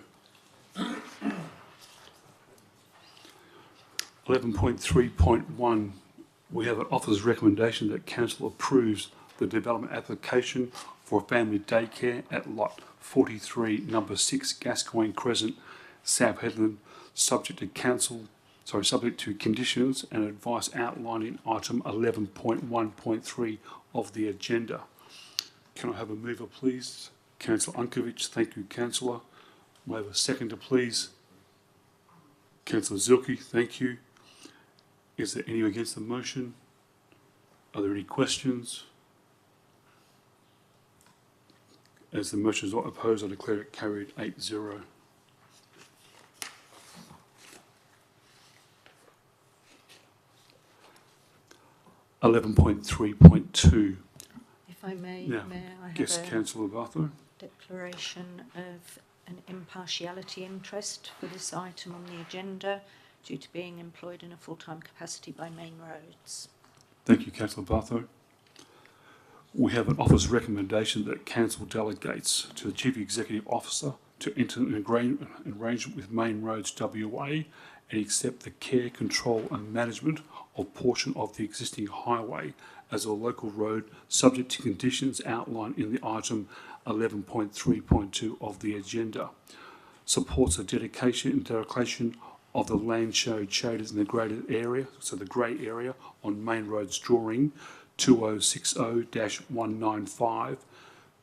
11.3.1, we have an officer's recommendation that Council approves the development application for a family daycare at lot 43, number 6, Gascoigne Crescent, South Hedland, subject to Council subject to conditions and advice outlined in item 11.1.3 of the agenda. Can I have a mover, please? Councillor Unkovic. Thank you, Councillor. May I have a seconder, please? Councillor Zilke. Thank you. Is there any against the motion? Are there any questions? As the motion is not opposed, I declare it carried 8-0. (11.3.2). If I may, Now, Mayor, I have yes, a Councillor Bartholow. declaration of an impartiality interest for this item on the agenda due to being employed in a full-time capacity by Main Roads. Thank you, Councillor Bartholow. We have an office recommendation that Council delegates to the Chief Executive Officer to enter an arrangement with Main Roads WA and accept the care, control and management of portion of the existing highway as a local road subject to conditions outlined in the item 11.3.2 of the agenda. Supports the dedication and declaration of the land shaded in the graded area, so the grey area on Main Roads drawing 2060-195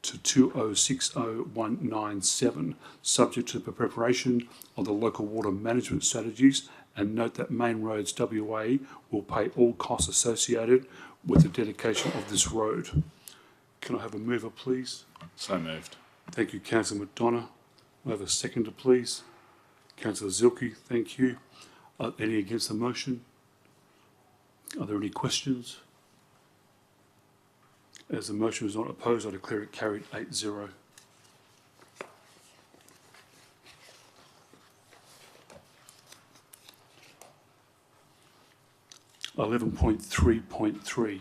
to 2060-197, subject to the preparation of the local water management strategies, and note that Main Roads WA will pay all costs associated with the dedication of this road. Can I have a mover, please? So moved. Thank you, Councillor McDonough. I have a seconder, please. Councillor Zilke, thank you. Any against the motion? Are there any questions? As the motion is not opposed, I declare it carried 8-0. (11.3.3).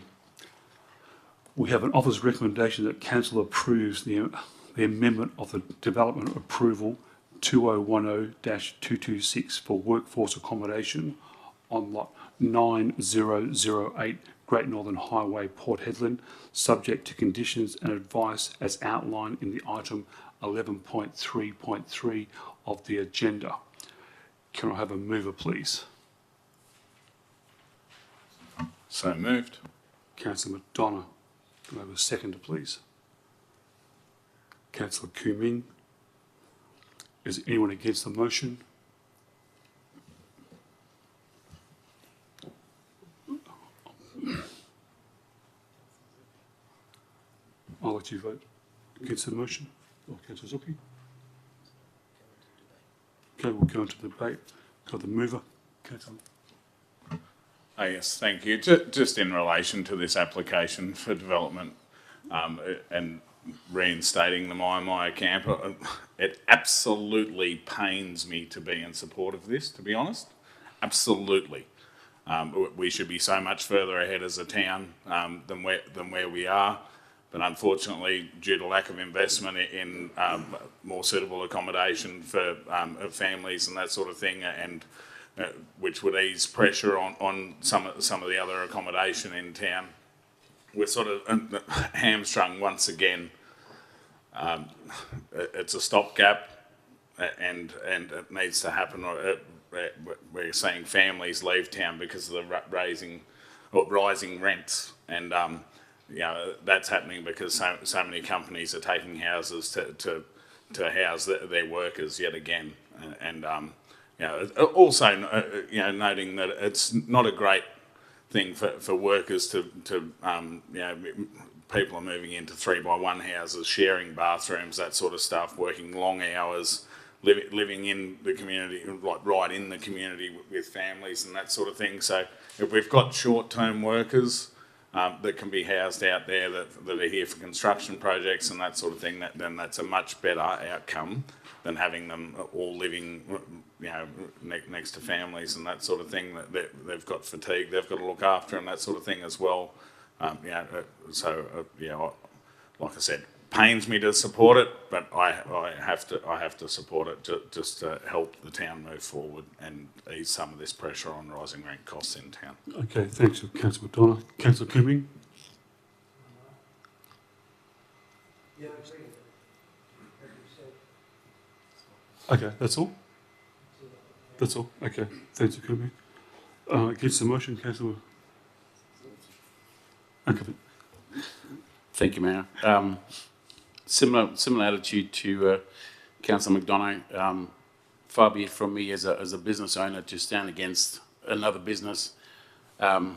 We have an office recommendation that Council approves the amendment of the development approval 2010-226 for workforce accommodation on lot 9008 Great Northern Highway, Port Hedland, subject to conditions and advice as outlined in the item 11.3.3 of the agenda. Can I have a mover, please? So moved. Councillor McDonough. Can I have a seconder, please? Councillor Kuming. Is anyone against the motion? I'll let you vote against the motion. Or Councillor Zucchi. Okay, we'll go into the debate. Got the mover, Councillor. Oh, yes, thank you. Just in relation to this application for development and reinstating the Maya camp, it absolutely pains me to be in support of this, to be honest. Absolutely. We should be so much further ahead as a town than where we are. But unfortunately, due to lack of investment in more suitable accommodation for families and that sort of thing, and which would ease pressure on some of the other accommodation in town, we're sort of hamstrung once again. It's a stopgap, and it needs to happen. We're seeing families leave town because of the rising rents, and you know, that's happening because so many companies are taking houses to house their workers yet again, and you know, also you know, noting that it's not a great thing for workers to you know, people are moving into 3x1 houses, sharing bathrooms, that sort of stuff, working long hours, living in the community, like right in the community with families and that sort of thing. So if we've got short-term workers that can be housed out there that are here for construction projects and that sort of thing, then that's a much better outcome than having them all living, you know, next to families and that sort of thing. That they've got fatigue, they've got to look after and that sort of thing as well. You know, so you know, like I said, pains me to support it, but I have to support it just to help the town move forward and ease some of this pressure on rising rent costs in town. Okay, thanks, Councillor McDonough. Councillor Kuming. Okay, that's all? That's all? Okay, thanks for coming. Against the motion, Councillor Uncovered. Thank you, Mayor. Similar attitude to Councillor McDonough. Far be it from me as a business owner to stand against another business. And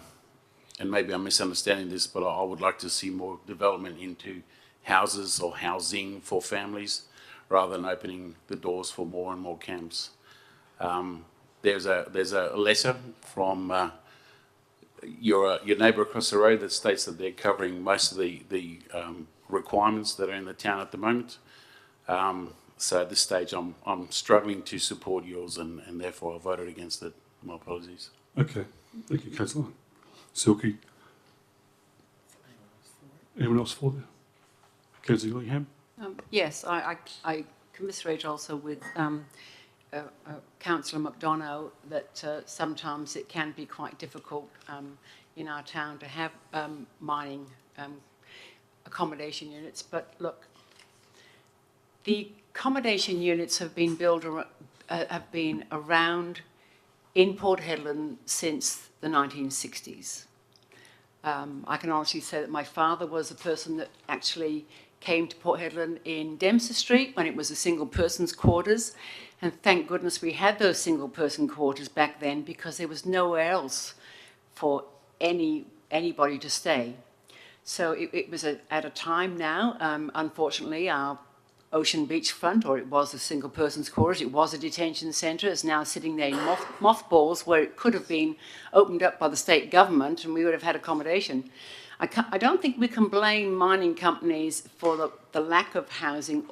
maybe I'm misunderstanding this, but I would like to see more development into houses or housing for families rather than opening the doors for more and more camps. There's a letter from your neighbour across the road that states that they're covering most of the requirements that are in the town at the moment. So at this stage, I'm struggling to support yours, and therefore I voted against it. My apologies. Okay, thank you, Councillor. Silky. Anyone else for that? Councillor Gillingham? Yes, I commiserate also with Councillor McDonough that sometimes it can be quite difficult in our town to have mining accommodation units. But look, the accommodation units have been built, have been around in Port Hedland since the 1960s. I can honestly say that my father was a person that actually came to Port Hedland in Dempster Street when it was a single person's quarters. And thank goodness we had those single person quarters back then, because there was nowhere else for anybody to stay. So it was at a time now, unfortunately, our Ocean Beachfront, or it was a single person's quarters, it was a detention centre, is now sitting there in mothballs where it could have been opened up by the state government and we would have had accommodation. I don't think we can blame mining companies for the lack of housing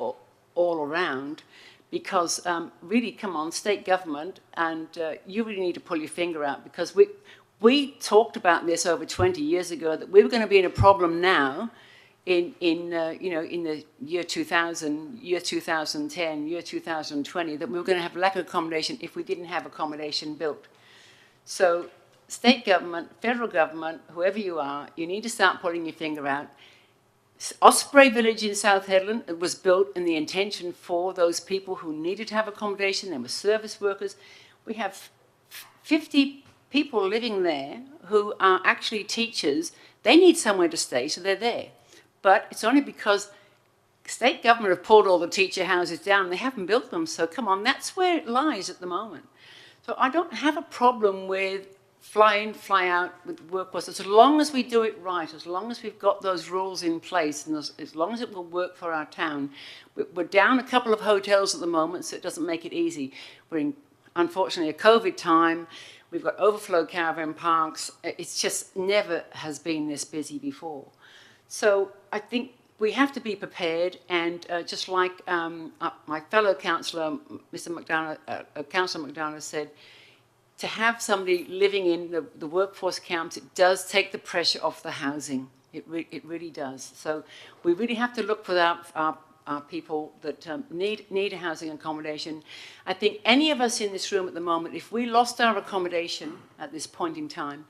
all around, because really, come on, state government, and you really need to pull your finger out, because we talked about this over 20 years ago, that we were going to be in a problem now in the year 2000, year 2010, year 2020, that we were going to have lack of accommodation if we didn't have accommodation built. So state government, federal government, whoever you are, you need to start pulling your finger out. Osprey Village in South Hedland was built in the intention for those people who needed to have accommodation. There were service workers. We have 50 people living there who are actually teachers. They need somewhere to stay, so they're there. But it's only because state government have pulled all the teacher houses down and they haven't built them. So come on, that's where it lies at the moment. So I don't have a problem with fly in, fly out with workforce, as long as we do it right, as long as we've got those rules in place, and as long as it will work for our town. We're down a couple of hotels at the moment, so it doesn't make it easy. We're in, unfortunately, a COVID time. We've got overflow caravan parks. It's just never has been this busy before. So I think we have to be prepared, and just like my fellow councillor, Mr. McDonough, Councillor McDonough said, to have somebody living in the workforce camps, it does take the pressure off the housing. It really does. So we really have to look for our people that need housing accommodation. I think any of us in this room at the moment, if we lost our accommodation at this point in time,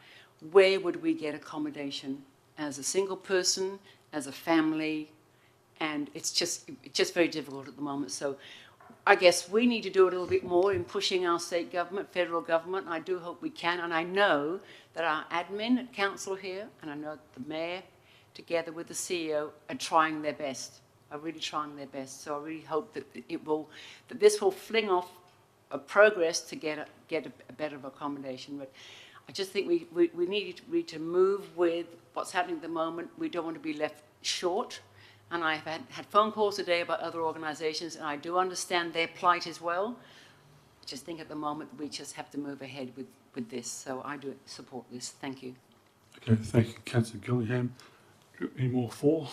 where would we get accommodation? As a single person, as a family, and it's just very difficult at the moment. So I guess we need to do a little bit more in pushing our state government, federal government. I do hope we can, and I know that our admin at council here, and I know the mayor, together with the CEO, are trying their best. Are really trying their best. So I really hope that this will fling off a progress to get a better accommodation. But I just think we need to move with what's happening at the moment. We don't want to be left short. And I've had phone calls today about other organisations, and I do understand their plight as well. I just think at the moment we just have to move ahead with this. So I do support this. Thank you. Okay, thank you, Councillor Gillingham. Any more for?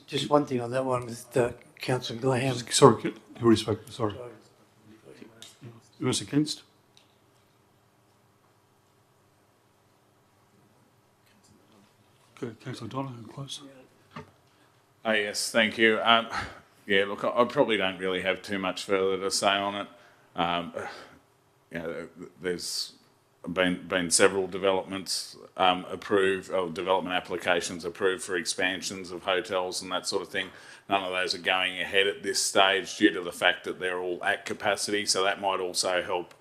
Just one thing on that one with Councillor Gillingham. Sorry, you already spoke. Sorry. Who was against? Okay, Councillor Donoghue, close. Oh, yes, thank you. Yeah, look, I probably don't really have too much further to say on it. There's been several developments approved, or development applications approved for expansions of hotels and that sort of thing. None of those are going ahead at this stage due to the fact that they're all at capacity, so that might also help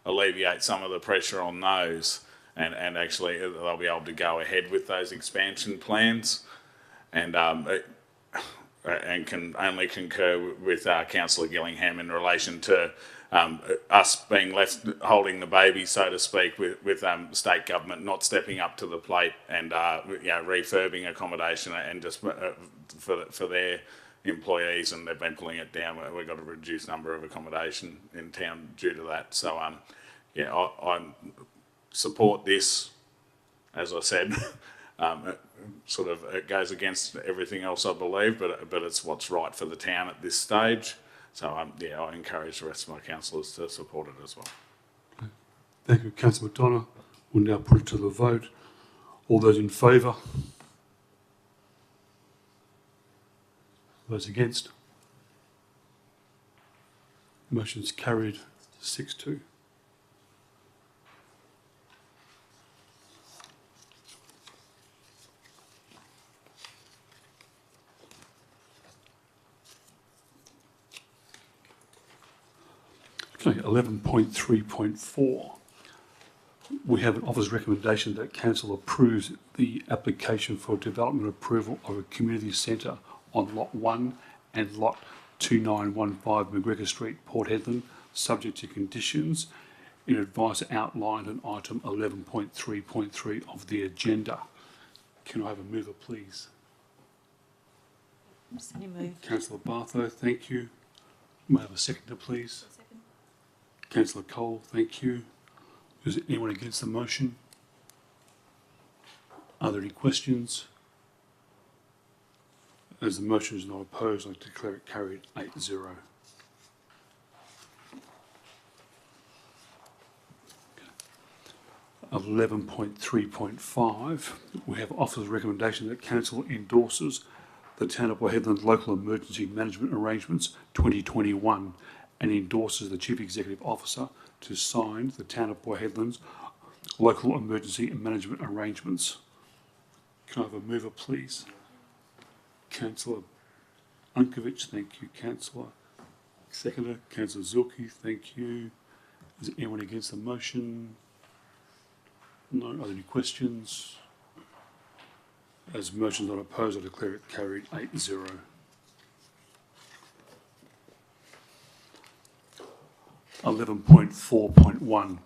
alleviate some of the pressure on those, and actually they'll be able to go ahead with those expansion plans, and can only concur with Councillor Gillingham in relation to us being left holding the baby, so to speak, with state government not stepping up to the plate and refurbing accommodation and just for their employees, and they've been pulling it down. We've got a reduced number of accommodation in town due to that. So I support this. As I said, it goes against everything else I believe, but it's what's right for the town at this stage. So I encourage the rest of my councillors to support it as well. Okay. Thank you, Councillor McDonough. We'll now put it to the vote. All those in favour? Those against? Motion's carried 6-2. Okay, 11.3.4. We have an officer's recommendation that council approves the application for development approval of a community centre on Lot 1 and Lot 2915 McGregor Street, Port Hedland, subject to conditions in advice outlined in item 11.3.3 of the agenda. Can I have a mover, please? Councillor Bartho, thank you. May I have a seconder, please? Councillor Cole, thank you. Is anyone against the motion? Are there any questions? As the motion is not opposed, I declare it carried 8-0. 11.3.5, we have officer's recommendation that council endorses the Town of Port Hedland Local Emergency Management Arrangements 2021 and endorses the Chief Executive Officer to sign the Town of Port Hedland's Local Emergency Management Arrangements. Can I have a mover, please? Councillor Unkovic, thank you. Councillor Seconder, Councillor Zulke, thank you. Is anyone against the motion? No. Are there any questions? As the motion is not opposed, I declare it carried 8-0. (11.4.1)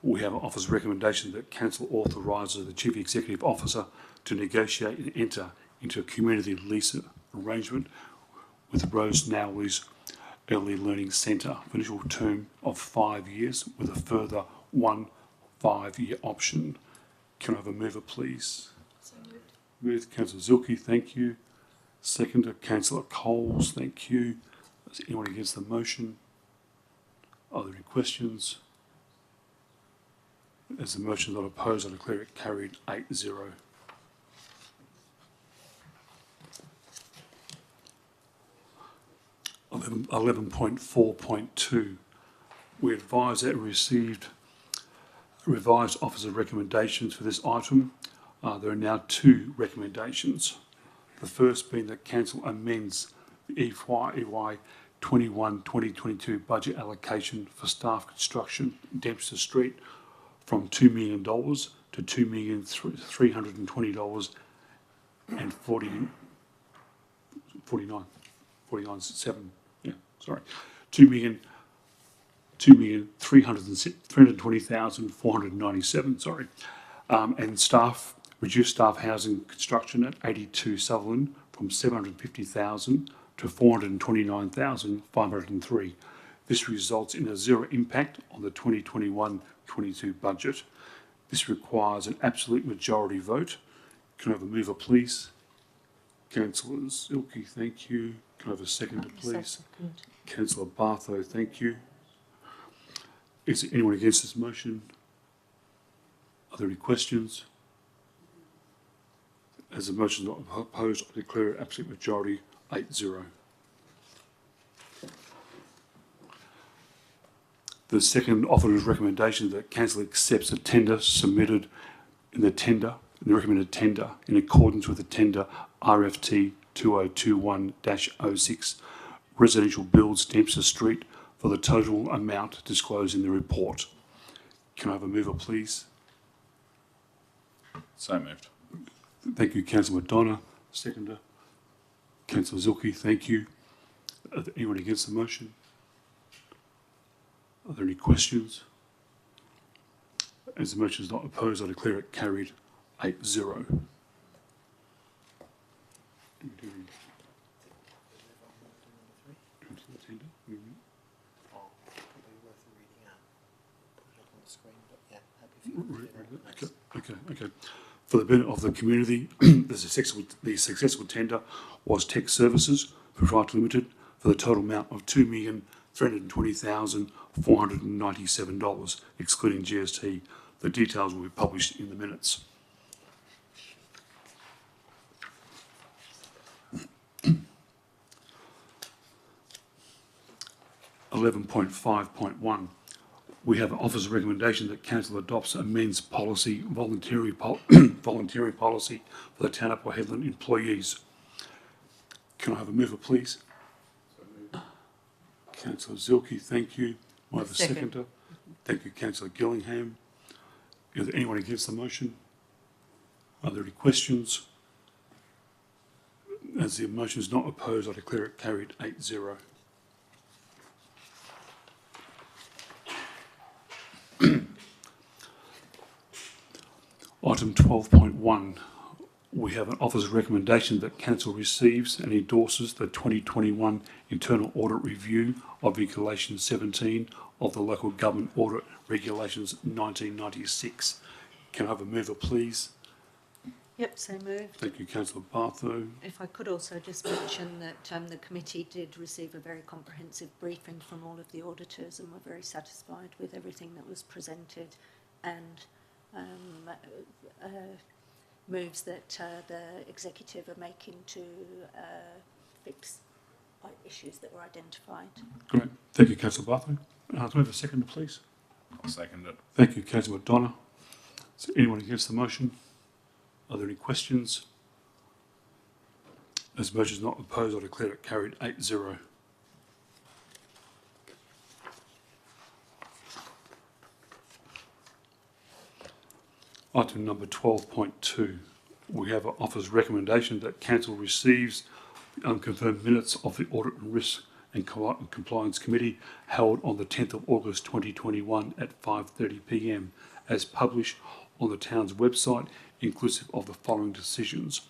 we have an officer's recommendation that council authorises the Chief Executive Officer to negotiate and enter into a community lease arrangement with Rose Nowley's Early Learning Centre for an initial term of 5 years with a further 1 5-year option. Can I have a mover, please? So moved. Moved, Councillor Zulke, thank you. Seconder, Councillor Coles, thank you. Is anyone against the motion? Are there any questions? As the motion is not opposed, I declare it carried 8-0. (11.4.2) we advise that we received revised officer recommendations for this item. There are now 2 recommendations. The first being that council amends the FY 21-2022 budget allocation for staff construction Dempster Street from $2 million to $2,320 and 2,320,497, and staff, reduced staff housing construction at 82 Sutherland from 750,000 to 429,503. This results in a 0 impact on the 2021-22 budget. This requires an absolute majority vote. Can I have a mover, please? Councillor Zulke, thank you. Can I have a seconder, please? Councillor Bartho, thank you. Is there anyone against this motion? Are there any questions? As the motion is not opposed, I declare an absolute majority 8-0. The second offerer's recommendation is that council accepts a tender submitted in the recommended tender in accordance with the tender RFT 2021-06 residential builds Dempster Street for the total amount disclosed in the report. Can I have a mover, please? So moved. Thank you, Councillor McDonough. Seconder. Councillor Zulke, thank you. Are there anyone against the motion? Are there any questions? As the motion is not opposed, I declare it carried 8-0. Okay. For the benefit of the community, the successful tender was Tech Services Proprietary Limited for the total amount of $2,320,497, excluding GST. The details will be published in the minutes. (11.5.1). We have an officer's recommendation that council adopts amends policy, voluntary policy for the Town of Port Hedland employees. Can I have a mover, please? Councillor Zulke, thank you. I have a seconder. Thank you, Councillor Gillingham. Is there anyone against the motion? Are there any questions? As the motion is not opposed, I declare it carried 8-0. Item 12.1, we have an officer's recommendation that council receives and endorses the 2021 Internal Audit Review of Regulation 17 of the Local Government Audit Regulations 1996. Can I have a mover, please? Yep, so moved. Thank you, Councillor Bartho. If I could also just mention that the committee did receive a very comprehensive briefing from all of the auditors and were very satisfied with everything that was presented, and moves that the executive are making to fix issues that were identified. Great. Thank you, Councillor Bartho. Can I have a seconder, please? I'll second it. Thank you, Councillor McDonough. Is there anyone against the motion? Are there any questions? As the motion is not opposed, I declare it carried 8-0. Item number 12.2. We have an officer's recommendation that council receives the unconfirmed minutes of the Audit and Risk and Compliance Committee held on the 10th of August 2021 at 5:30 p.m. as published on the town's website, inclusive of the following decisions.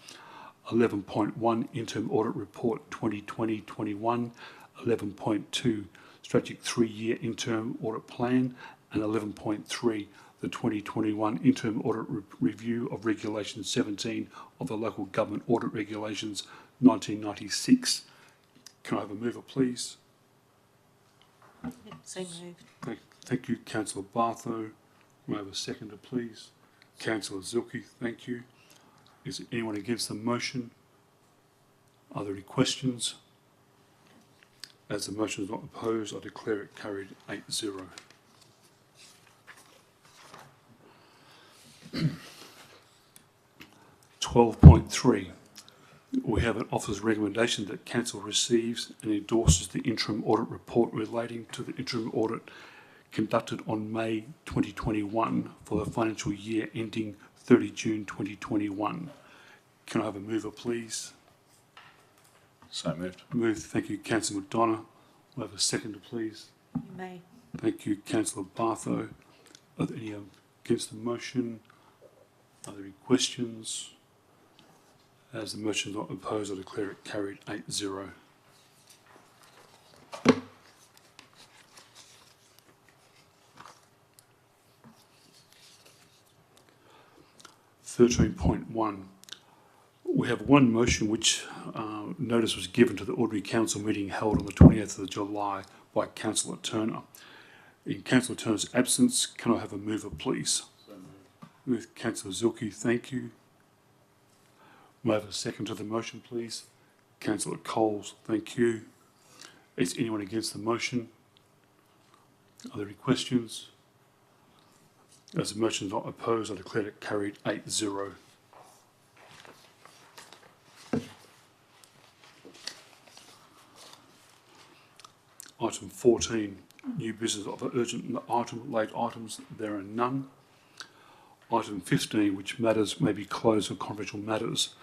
11.1 Interim Audit Report 2020-21, 11.2 Strategic 3-Year Interim Audit Plan, and 11.3 the 2021 Interim Audit Review of Regulation 17 of the Local Government Audit Regulations 1996. Can I have a mover, please? Yep, so moved. Thank you, Councillor Bartho. May I have a seconder, please? Councillor Zulke, thank you. Is there anyone against the motion? Are there any questions? As the motion is not opposed, I declare it carried 8-0. (12.3). We have an officer's recommendation that council receives and endorses the interim audit report relating to the interim audit conducted on May 2021 for the financial year ending 30 June 2021. Can I have a mover, please? So moved. Moved. Thank you, Councillor McDonough. Will I have a seconder, please? You may. Thank you, Councillor Bartho. Are there any against the motion? Are there any questions? As the motion is not opposed, I declare it carried 8-0. (13.1). We have one motion which notice was given to the Ordinary Council meeting held on the 28th of July by Councillor Turner. In Councillor Turner's absence, can I have a mover, please? With Councillor Zulke, thank you. May I have a second to the motion, please? Councillor Coles, thank you. Is anyone against the motion? Are there any questions? As the motion is not opposed, I declare it carried 8-0. Item 14. new business of urgent item, late items, there are none. Item 15, which matters may be closed for confidential matters.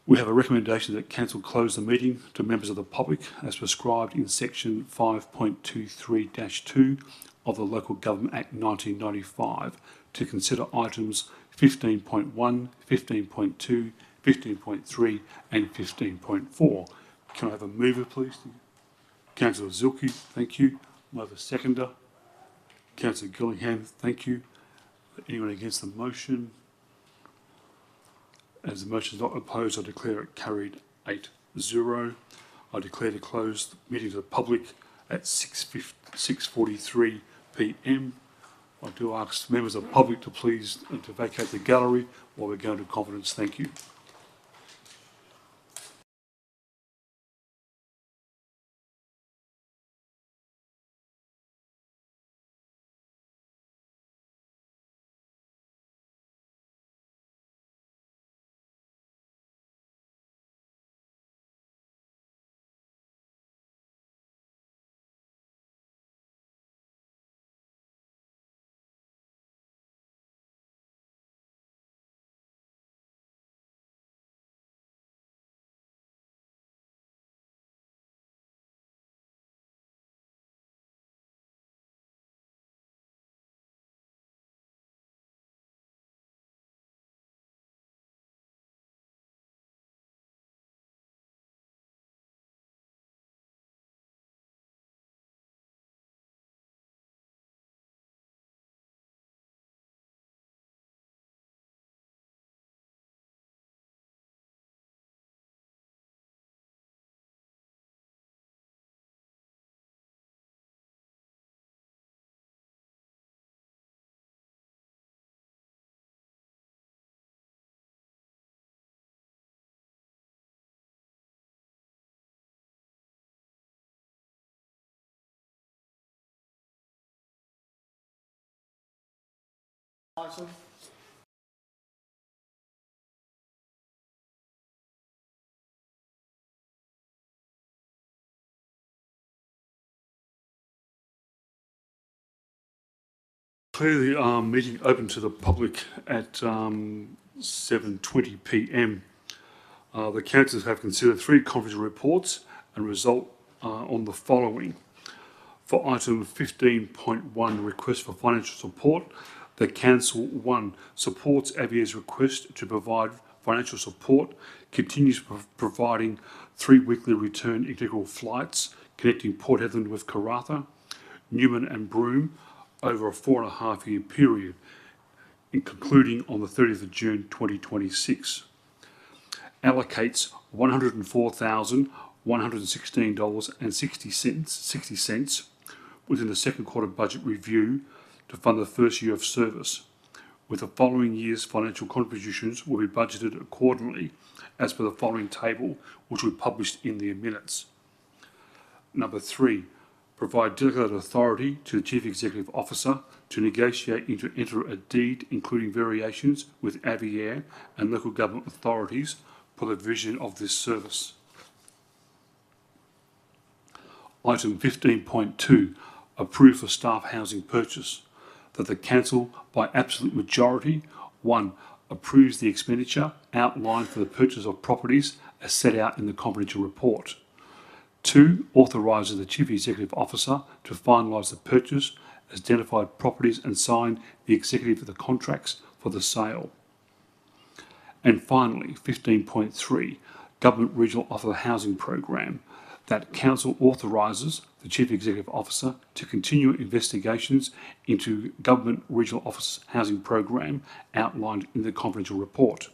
We have a recommendation that council close the meeting to members of the public as prescribed in section 5.23-2 of the Local Government Act 1995 to consider items 15.1, 15.2, 15.3 and 15.4. Can I have a mover, please? Councillor Zilke, thank you. I have a seconder. Councillor Gillingham, thank you. Anyone against the motion? As the motion is not opposed, I declare it carried 8-0. I declare to close the meeting to the public at 6:43 p.m. I do ask members of the public to please to vacate the gallery while we go into confidence. Thank you. Declare the meeting open to the public at 7:20 p.m. The councillors have considered 3 conference reports and result on the following. For item 15.1, request for financial support, the council 1 supports Avier's request to provide financial support, continues providing 3 weekly return integral flights connecting Port Hedland with Karratha, Newman and Broome over a 4.5-year period, concluding on the 30th of June 2026. Allocates $104,116.60 within the second quarter budget review to fund the first year of service, with the following year's financial contributions will be budgeted accordingly as per the following table, which we published in the minutes. Number 3, provide delegated authority to the Chief Executive Officer to negotiate and to enter a deed including variations with Aviair and local government authorities for the provision of this service. Item 15.2, approve for staff housing purchase, that the council by absolute majority 1, approves the expenditure outlined for the purchase of properties as set out in the confidential report. 2, authorises the Chief Executive Officer to finalise the purchase, identified properties and sign the executive of the contracts for the sale. And finally, 15.3, Government Regional Officer Housing Program, that Council authorises the Chief Executive Officer to continue investigations into Government Regional Office Housing Program outlined in the confidential report.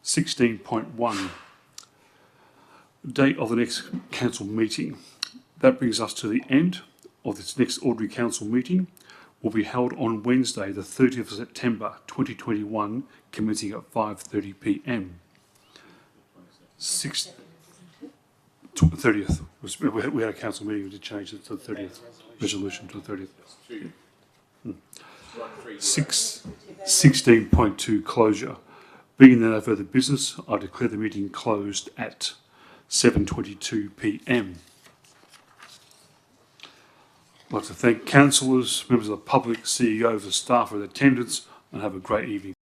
16.1, date of the next council meeting. That brings us to the end of this next ordinary council meeting. Will be held on Wednesday, the 30th of September 2021, commencing at 5:30 p.m. 30th. We had a council meeting, we did change it to the 30th. Resolution to the 30th. 16.2, closure. Being there no further business, I declare the meeting closed at 7:22 p.m. I'd like to thank councillors, members of the public, CEOs, the staff for their attendance, and have a great evening.